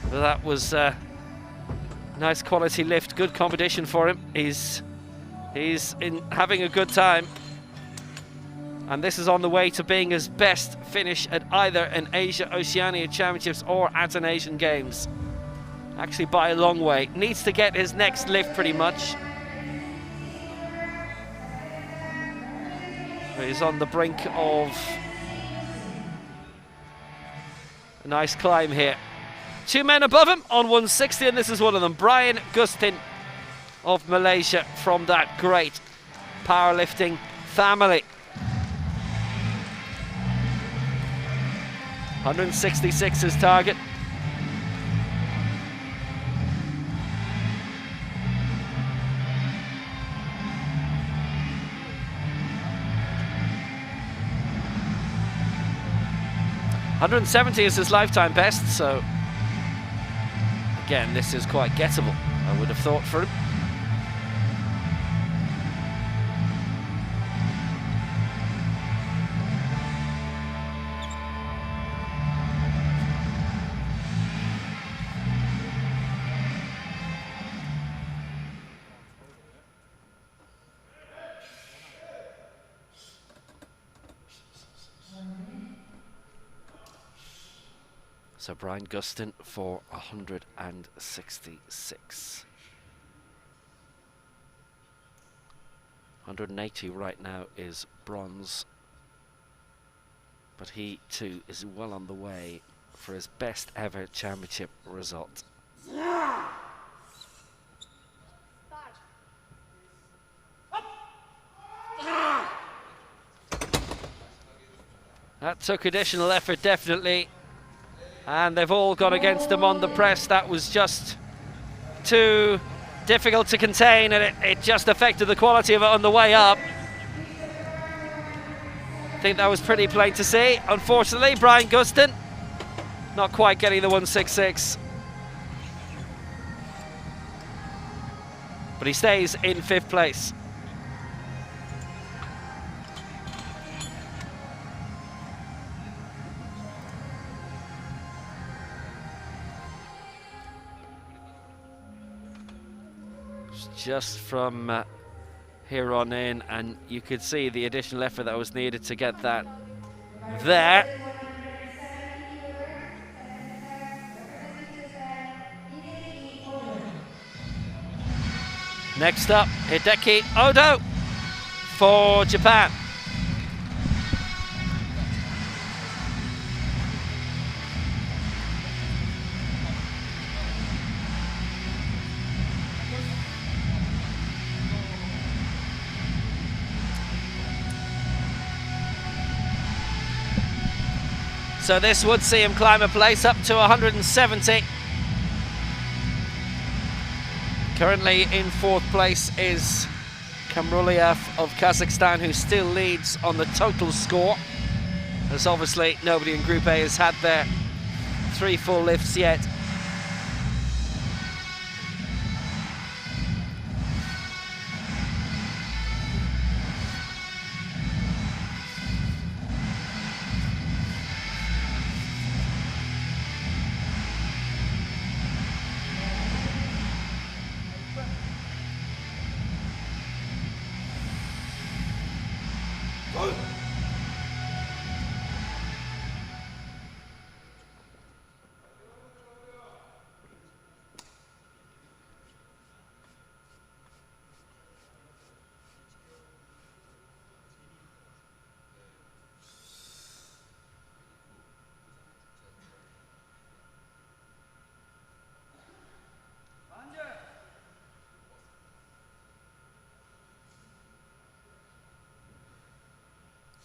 But that was a nice quality lift, good competition for him. He's having a good time. And this is on the way to being his best finish at either an Asia Oceania Championships or at an Asian Games. Actually by a long way. Needs to get his next lift pretty much. He's on the brink of a nice climb here. 2 men above him on 160, and this is one of them, Brian Gustin of Malaysia, from that great powerlifting family. 166 his target. $170 is his lifetime best, so again, this is quite gettable, I would have thought, for him. So Brian Gustin for 166. 180 right now is bronze, but he too is well on the way for his best ever championship result. That took additional effort, definitely. And they've all gone against him on the press. That was just too difficult to contain, and it just affected the quality of it on the way up. I think that was pretty plain to see. Unfortunately, Brian Gustin not quite getting the 166. But he stays in 5th place. Just from here on in, and you could see the additional effort that was needed to get that there. Next up, Hideki Odo for Japan. So this would see him climb a place up to 170. Currently in 4th place is Kamruliev of Kazakhstan, who still leads on the total score, as obviously nobody in Group A has had their 3 full lifts yet.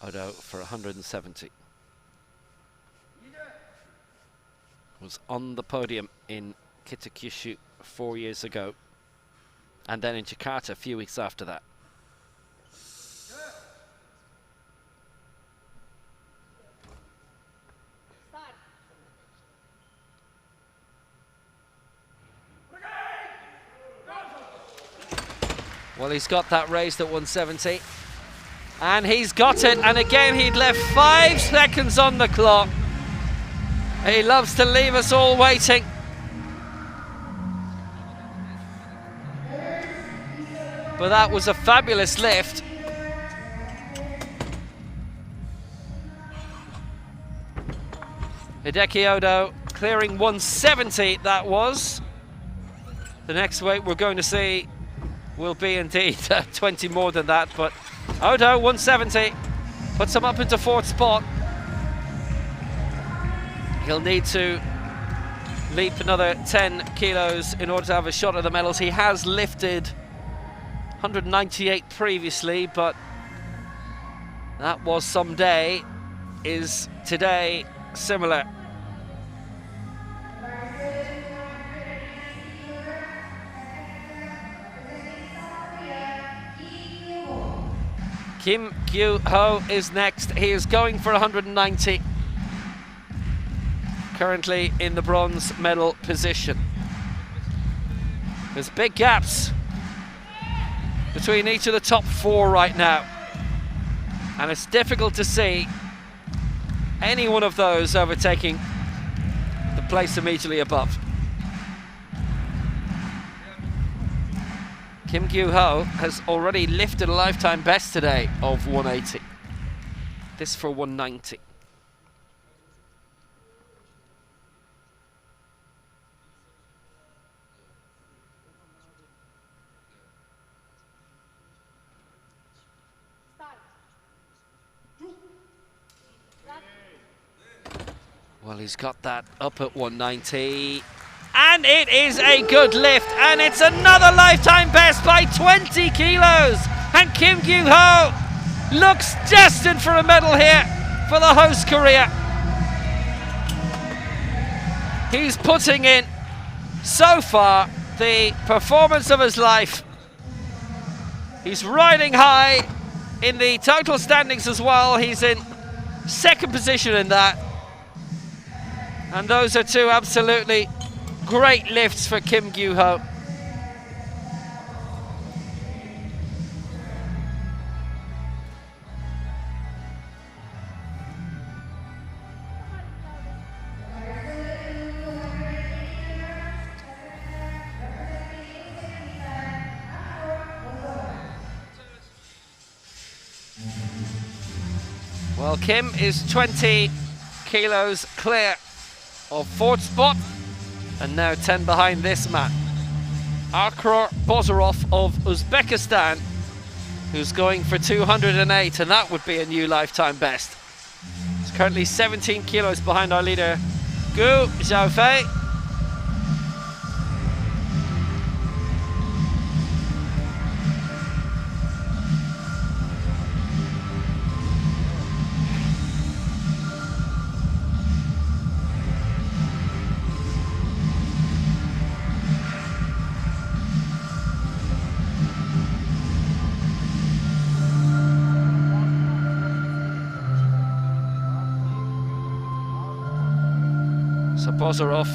Odo for 170. Was on the podium in Kitakyushu 4 years ago, and then in Jakarta a few weeks after that. Well, he's got that raised at 170. And he's got it, and again he'd left 5 seconds on the clock. He loves to leave us all waiting. But that was a fabulous lift. Hideki Odo clearing 170, that was. The next weight we're going to see will be indeed 20 more than that, but Odo, 170, puts him up into 4th spot. He'll need to leap another 10 kilos in order to have a shot at the medals. He has lifted 198 previously, but that was some day. Is today similar? Kim Kyu-ho is next. He is going for 190. Currently in the bronze medal position. There's big gaps between each of the top four right now. And it's difficult to see any one of those overtaking the place immediately above. Kim Kyu-ho has already lifted a lifetime best today of 180. This for 190. Well, he's got that up at 190. And it is a good lift. And it's another lifetime best by 20 kilos. And Kim Kyu-ho looks destined for a medal here for the host Korea. He's putting in, so far, the performance of his life. He's riding high in the total standings as well. He's in second position in that. And those are two absolutely great lifts for Kim Kyu-ho. Well, Kim is 20 kilos clear of fourth spot, and now 10 behind this man. Akror Bozorov of Uzbekistan, who's going for 208, and that would be a new lifetime best. He's currently 17 kilos behind our leader, Gu Xiaofei. So Bozorov,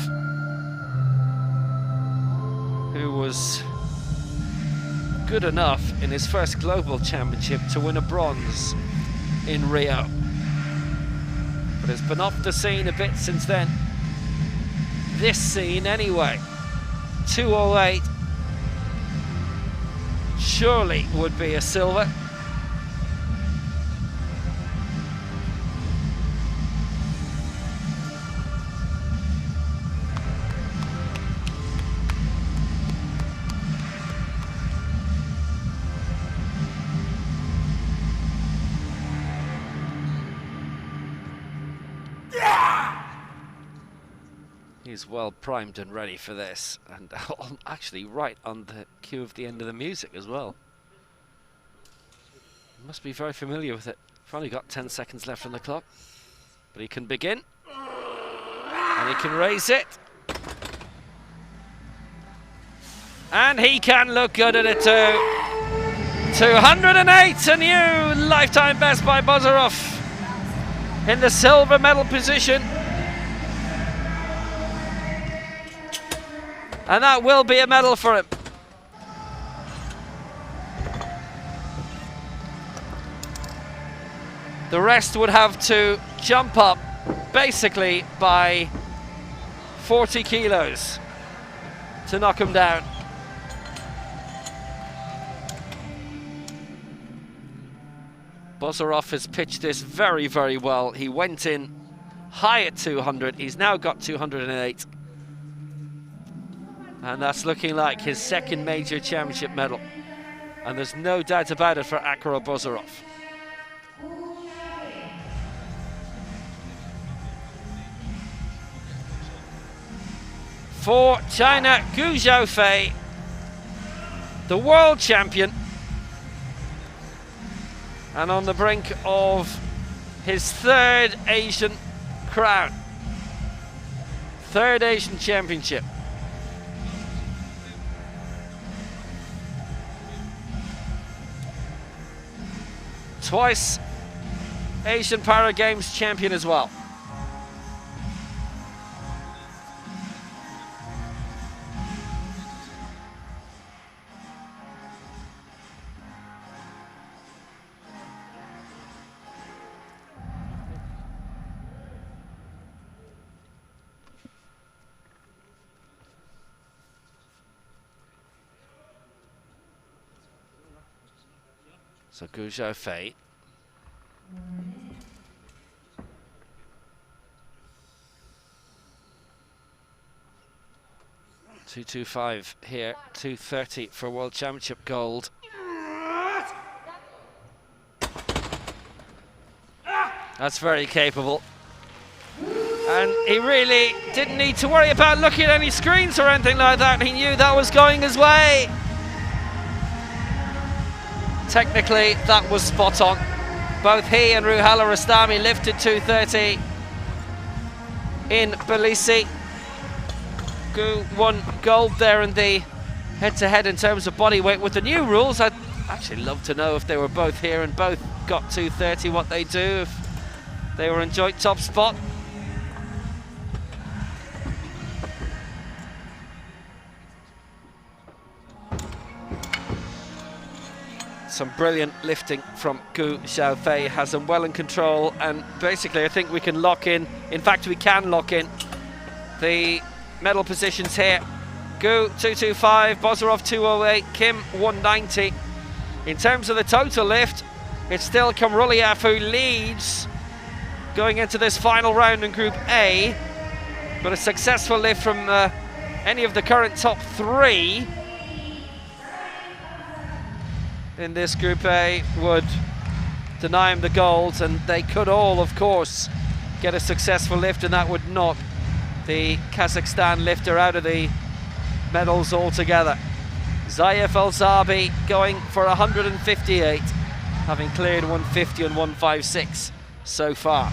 who was good enough in his first global championship to win a bronze in Rio, but has been off the scene a bit since then. This scene anyway, 208 surely would be a silver. He's well primed and ready for this, and actually right on the cue of the end of the music as well. He must be very familiar with it. We've only got 10 seconds left on the clock, but he can begin, and he can raise it, and he can look good at it too. 208, a new lifetime best by Bozorov in the silver medal position. And that will be a medal for him. The rest would have to jump up basically by 40 kilos to knock him down. Bozorov has pitched this very, very well. He went in high at 200. He's now got 208. And that's looking like his second major championship medal. And there's no doubt about it for Akror Bozorov. for China, Gu Xiaofei, the world champion, and on the brink of his third Asian crown, third Asian championship. Twice Asian Para Games champion as well. So Gu Xiaofei. 225 here, 230 for World Championship gold. That's very capable. And he really didn't need to worry about looking at any screens or anything like that. He knew that was going his way. Technically, that was spot on. Both he and Ruhala Rastami lifted 230 in Tbilisi. Gu won gold there in the head-to-head in terms of body weight. With the new rules, I'd actually love to know if they were both here and both got 230, what they do if they were in joint top spot. Some brilliant lifting from Gu Xiaofei, has them well in control, and basically I think we can lock in fact we can lock in the medal positions here. Gu 225, Bozorov 208, Kim 190. In terms of the total lift, it's still Kamruliev who leads going into this final round in Group A, but a successful lift from any of the current top three in this Group A would deny him the gold, and they could all, of course, get a successful lift, and that would knock the Kazakhstan lifter out of the medals altogether. Zayef Alzabi going for 158, having cleared 150 and 156 so far.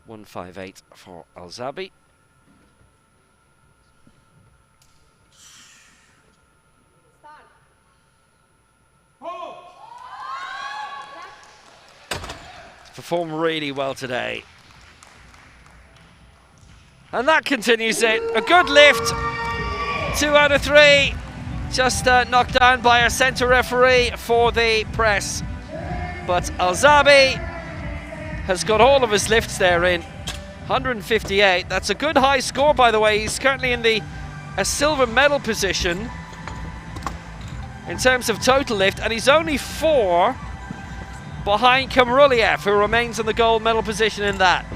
.158 for Alzabi. Performed really well today. And that continues it. A good lift. 2 out of 3. Just knocked down by a centre referee for the press. But Alzabi has got all of his lifts there in. 158. That's a good high score, by the way. He's currently in a silver medal position in terms of total lift, and he's only 4 behind Kamruliev, who remains in the gold medal position in that.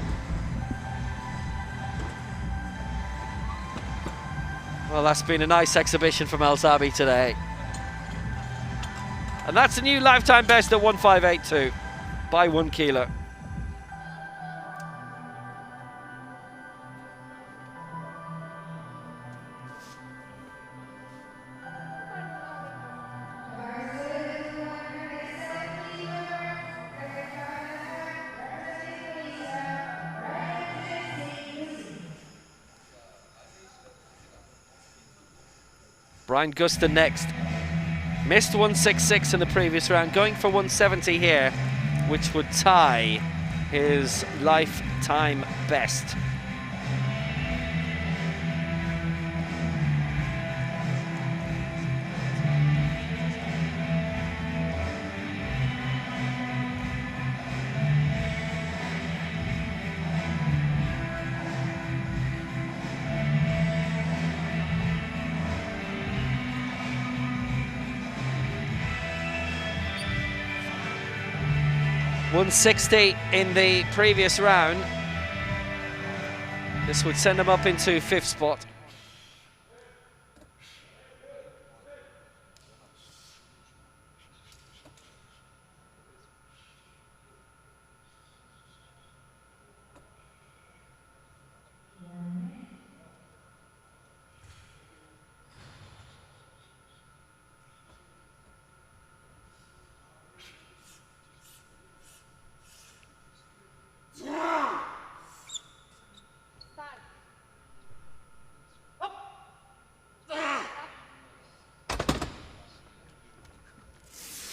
Well, that's been a nice exhibition from Alzabi today. And that's a new lifetime best at 158.2 by 1 kilo. Brian Guster next. Missed 166 in the previous round, going for 170 here, which would tie his lifetime best. 160 in the previous round. This would send him up into 5th spot.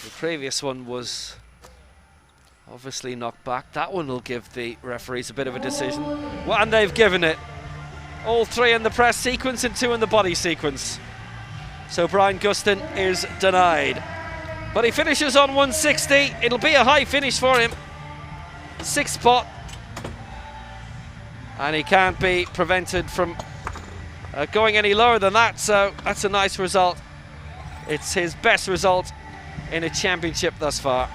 The previous one was obviously knocked back. That one will give the referees a bit of a decision. Well, and they've given it. All 3 in the press sequence and 2 in the body sequence. So Brian Gustin is denied. But he finishes on 160. It'll be a high finish for him. 6th spot. And he can't be prevented from going any lower than that. So that's a nice result. It's his best result in a championship thus far.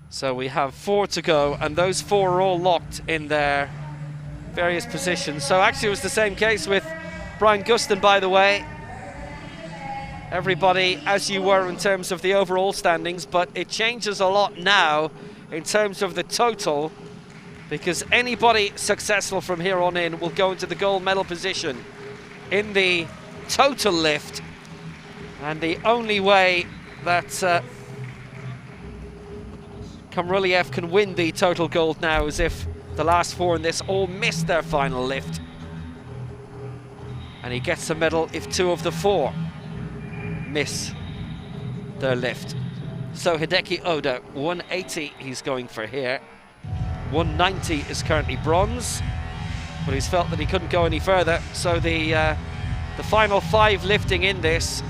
So we have 4 to go, and those 4 are all locked in their various positions. So actually it was the same case with Brian Gustin, by the way. Everybody as you were in terms of the overall standings, but it changes a lot now in terms of the total, because anybody successful from here on in will go into the gold medal position in the total lift. And the only way that Kamruliev can win the total gold now is if the last 4 in this all miss their final lift. And he gets the medal if 2 of the 4 miss their lift. So Hideki Oda, 180 he's going for here. 190 is currently bronze, but he's felt that he couldn't go any further. So the final 5 lifting in this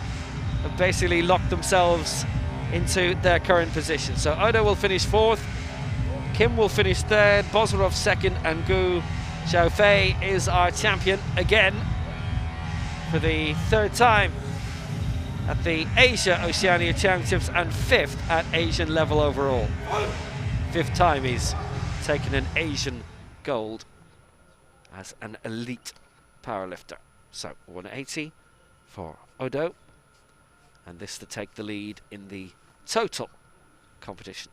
have basically locked themselves into their current position. So Oda will finish 4th, Kim will finish 3rd, Bozorov 2nd, and Gu Xiaofei is our champion again for the 3rd time at the Asia Oceania Championships and 5th at Asian level overall. 5th time he's taken an Asian gold as an elite powerlifter. So 180 for Odo, and this to take the lead in the total competition.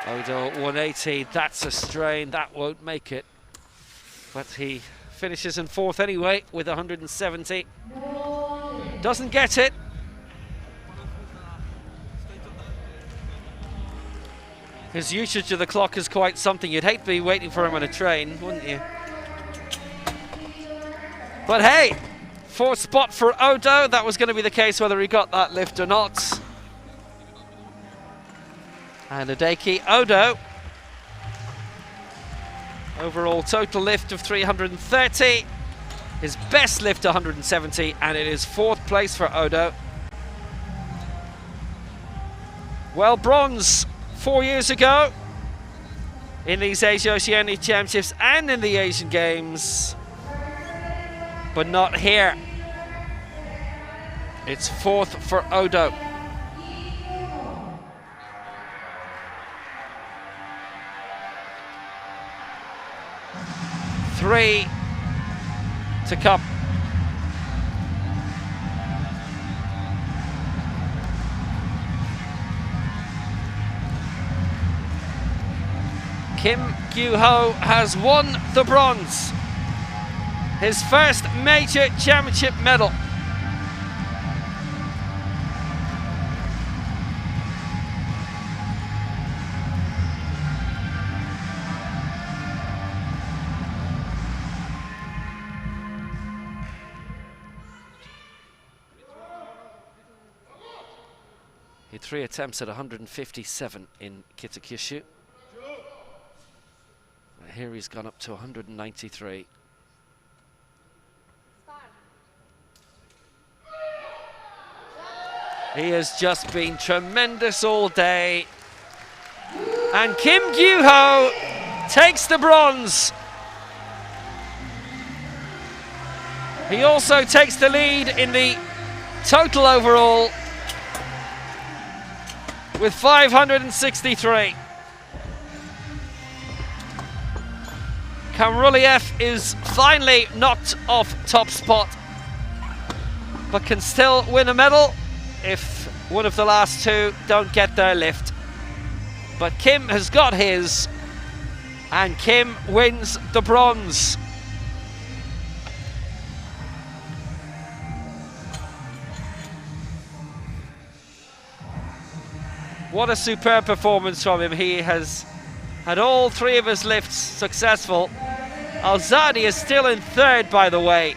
Odo 180, that's a strain, that won't make it. But he finishes in 4th anyway with 170. Doesn't get it. His usage of the clock is quite something. You'd hate to be waiting for him on a train, wouldn't you? But hey, 4th spot for Odo. That was going to be the case whether he got that lift or not. And Hideki Odo, overall total lift of 330, his best lift 170, and it is 4th place for Odo. Well, bronze 4 years ago in these Asia Oceania Championships and in the Asian Games, but not here. It's 4th for Odo. Three to come. Kim Gyu-ho has won the bronze, his first major championship medal. He had 3 attempts at 157 in Kitakyushu. Here he's gone up to 193. He has just been tremendous all day. And Kim Gyu-ho takes the bronze. He also takes the lead in the total overall with 563. Kamruliev is finally knocked off top spot, but can still win a medal if one of the last two don't get their lift. But Kim has got his, and Kim wins the bronze. What a superb performance from him. He has had all 3 of his lifts successful. Alzadi is still in 3rd, by the way,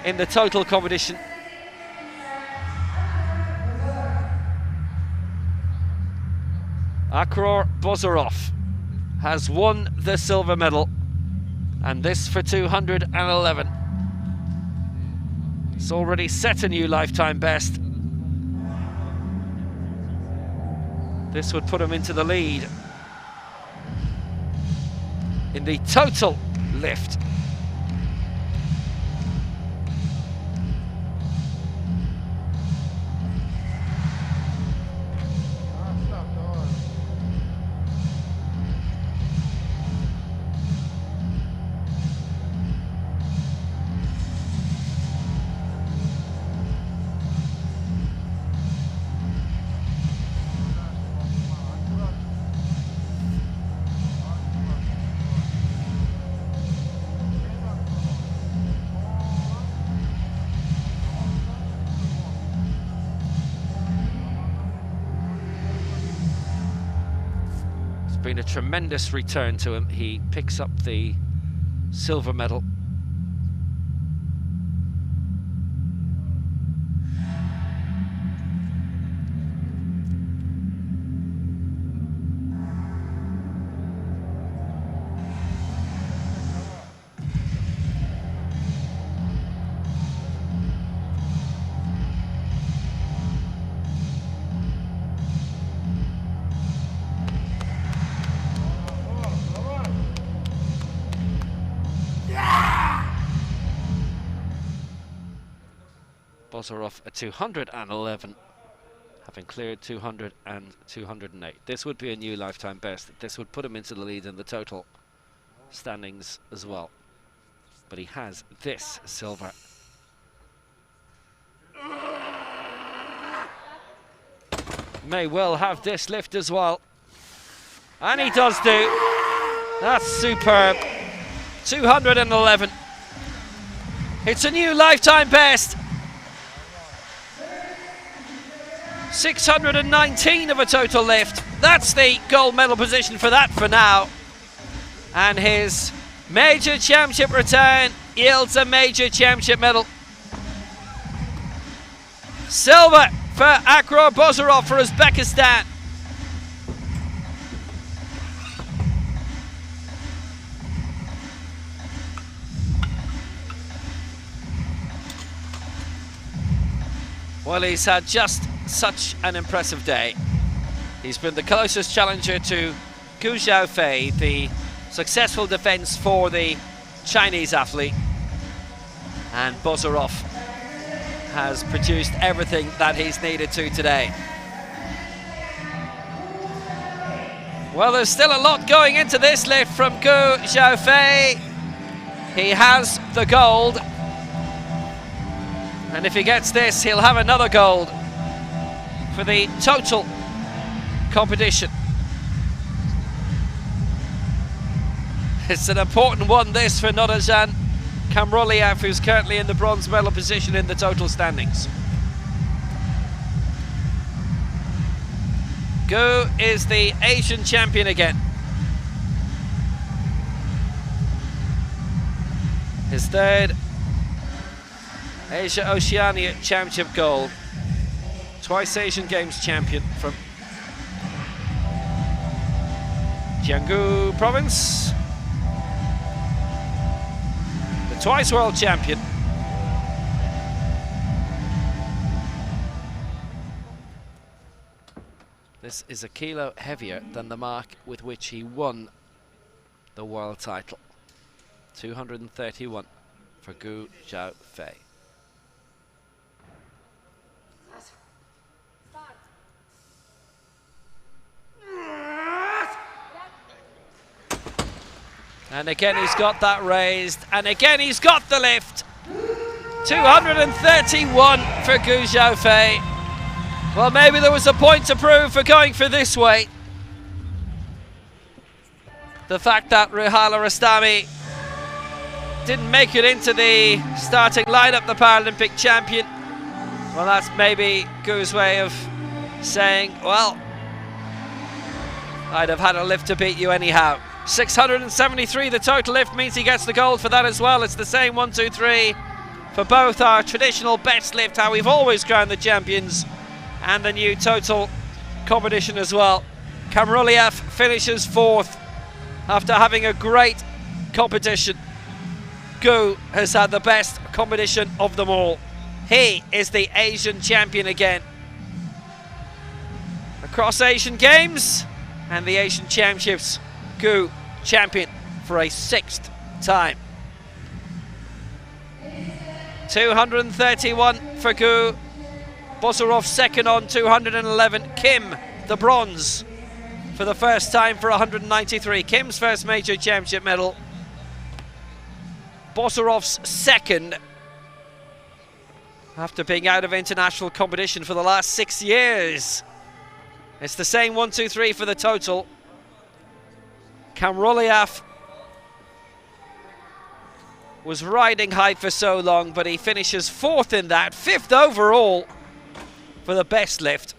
in the total competition. Akror Bozorov has won the silver medal, and this for 211. It's already set a new lifetime best. This would put him into the lead in the total lift. Been a tremendous return to him. He picks up the silver medal. Bozorov at 211, having cleared 200 and 208. This would be a new lifetime best. This would put him into the lead in the total standings as well. But he has this silver. May well have this lift as well. And he does do. That's superb. 211. It's a new lifetime best. 619 of a total lift. That's the gold medal position for that for now. And his major championship return yields a major championship medal. Silver for Akror Bozorov for Uzbekistan. Well, he's had just such an impressive day. He's been the closest challenger to Gu Xiaofei, the successful defense for the Chinese athlete. And Bozorov has produced everything that he's needed to today. Well, there's still a lot going into this lift from Gu Xiaofei. He has the gold. And if he gets this, he'll have another gold for the total competition. It's an important one, this, for Nordazhan Kamroliev, who's currently in the bronze medal position in the total standings. Gu is the Asian champion again. His third Asia Oceania Championship gold. Twice Asian Games champion from Gyeonggu province. The twice world champion. This is a kilo heavier than the mark with which he won the world title. 231 for Gu Zhaofei. And again he's got that raised, and again he's got the lift. 231 for Gu Zhaofei. Well, maybe there was a point to prove for going for this way. The fact that Ruhala Rastami didn't make it into the starting lineup, the Paralympic champion. Well, that's maybe Gu's way of saying, well, I'd have had a lift to beat you anyhow. 673 the total lift means he gets the gold for that as well. It's the same 1, 2, 3 for both our traditional best lift, how we've always crowned the champions, and the new total competition as well. Kamroliev finishes fourth after having a great competition. Gu has had the best competition of them all. He is the Asian champion again. Across Asian Games and the Asian Championships, Gu champion for a 6th time. 231 for Gu. Bozorov second on 211. Kim, the bronze, for the first time for 193. Kim's first major championship medal. Bozorov's second after being out of international competition for the last 6 years. It's the same 1, 2, 3 for the total. Kamroliev was riding high for so long, but he finishes fourth in that, 5th overall for the best lift.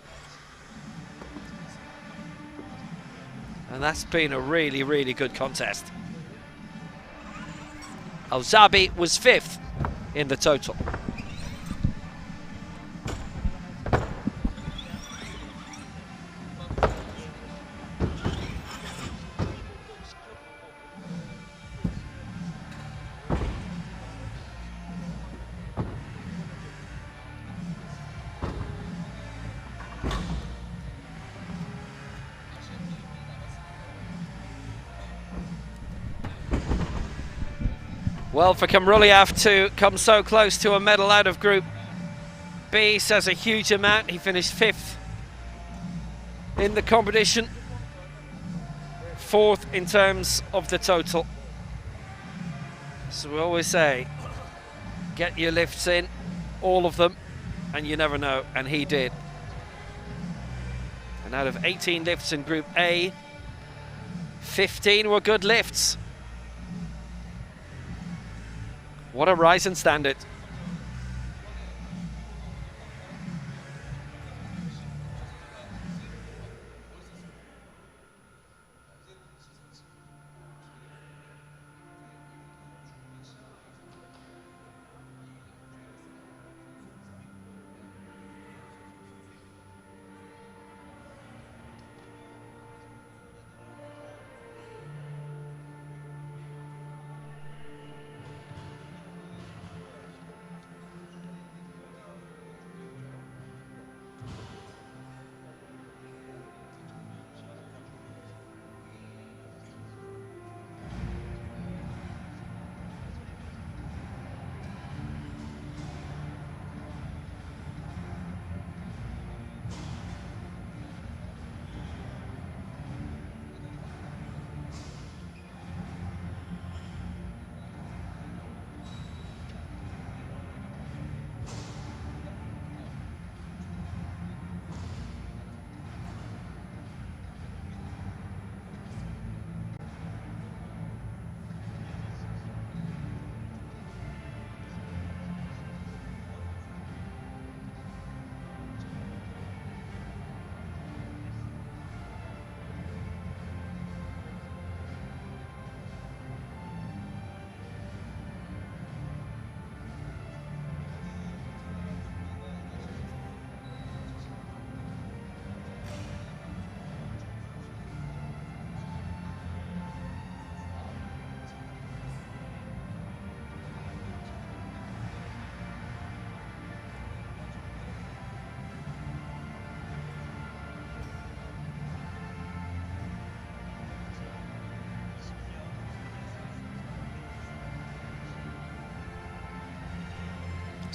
And that's been a really, really good contest. Alzabi was 5th in the total. Well, for Kamroliev to come so close to a medal out of Group B says a huge amount. He finished 5th in the competition, 4th in terms of the total. So we always say, get your lifts in, all of them, and you never know, and he did. And out of 18 lifts in Group A, 15 were good lifts. What a rise in standard.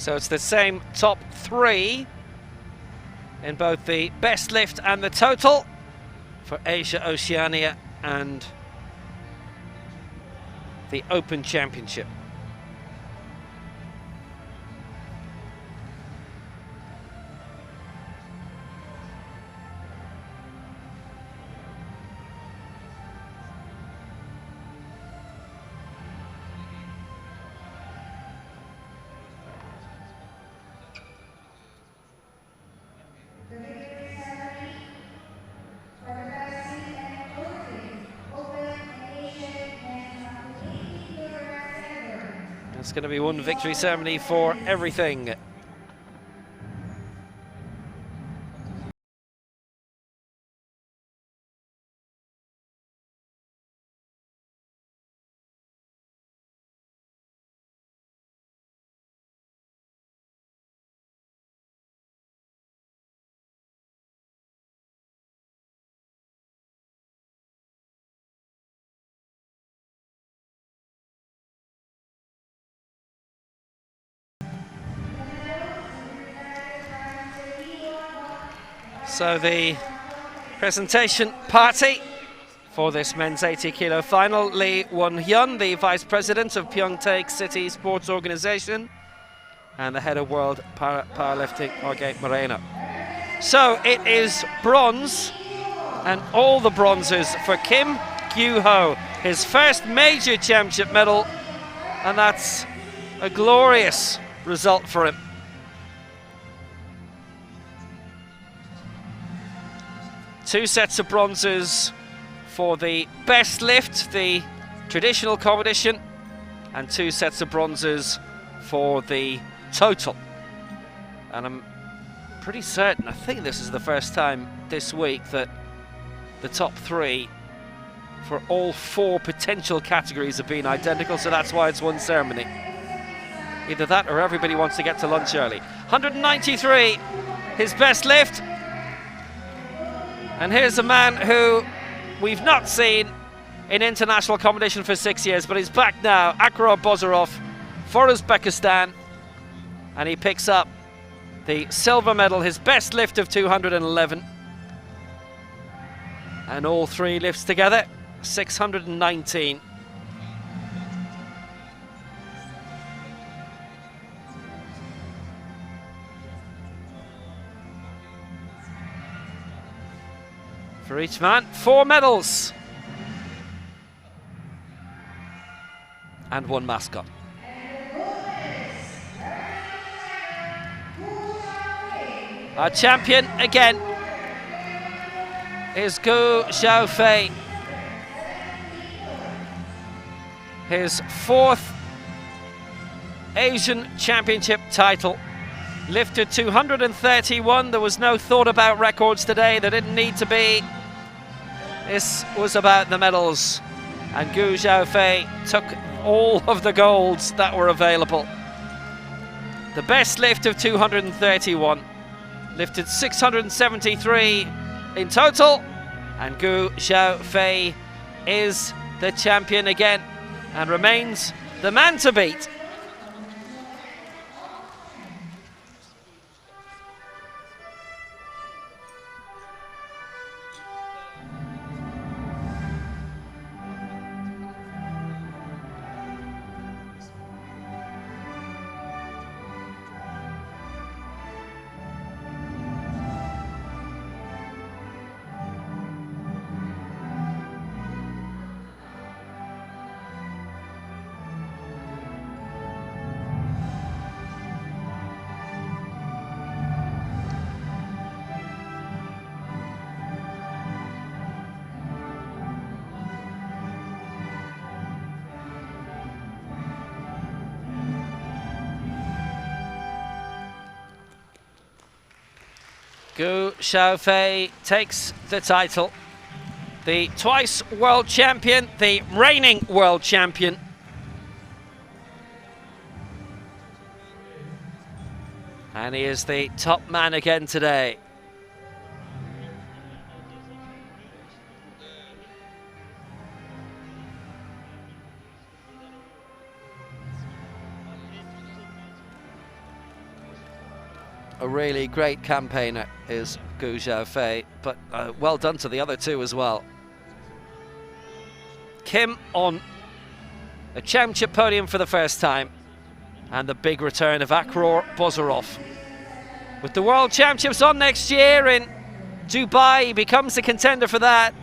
So it's the same top three in both the best lift and the total for Asia, Oceania and the Open Championship. It's going to be one victory ceremony for everything. So the presentation party for this men's 80 kilo final, Lee Won-hyun, the Vice President of Pyeongtaek City Sports Organization and the Head of World Powerlifting, Jorge Moreno. So it is bronze, and all the bronzes for Kim Kyu-ho, his first major championship medal, and that's a glorious result for him. Two sets of bronzes for the best lift, the traditional competition, and two sets of bronzes for the total. And I'm pretty certain, I think this is the first time this week that the top three for all four potential categories have been identical, so that's why it's one ceremony. Either that or everybody wants to get to lunch early. 193, his best lift. And here's a man who we've not seen in international competition for 6 years, but he's back now, Akrab Bozorov for Uzbekistan, and he picks up the silver medal, his best lift of 211. And all three lifts together, 619. For each man, 4 medals. And 1 mascot. Our champion again is Gu Xiaofei. His 4th Asian Championship title. Lifted 231. There was no thought about records today. There didn't need to be. This was about the medals. And Gu Xiaofei took all of the golds that were available. The best lift of 231. Lifted 673 in total. And Gu Xiaofei is the champion again and remains the man to beat. Gu Xiaofei takes the title. The twice world champion, the reigning world champion. And he is the top man again today. a really great campaigner is Gu Xiaofei, but well done to the other two as well. Kim on a championship podium for the first time, and the big return of Akror Bozorov. With the World Championships on next year in Dubai, he becomes a contender for that.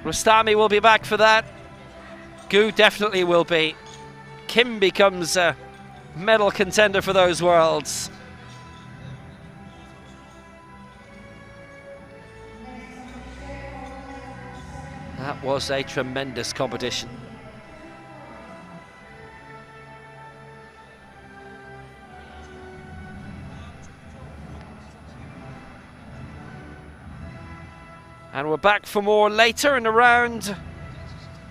Rostami will be back for that. Gu definitely will be. Kim becomes a medal contender for those Worlds. That was a tremendous competition. And we're back for more later in around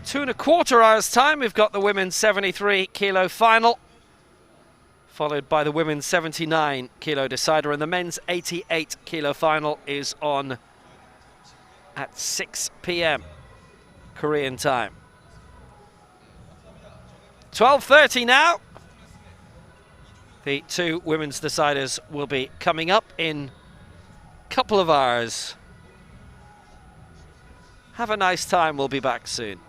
2¼ hours time. We've got the women's 73 kilo final, followed by the women's 79 kilo decider, and the men's 88 kilo final is on at 6 p.m. Korean time. 12:30 now. The two women's deciders will be coming up in a couple of hours. Have a nice time. We'll be back soon.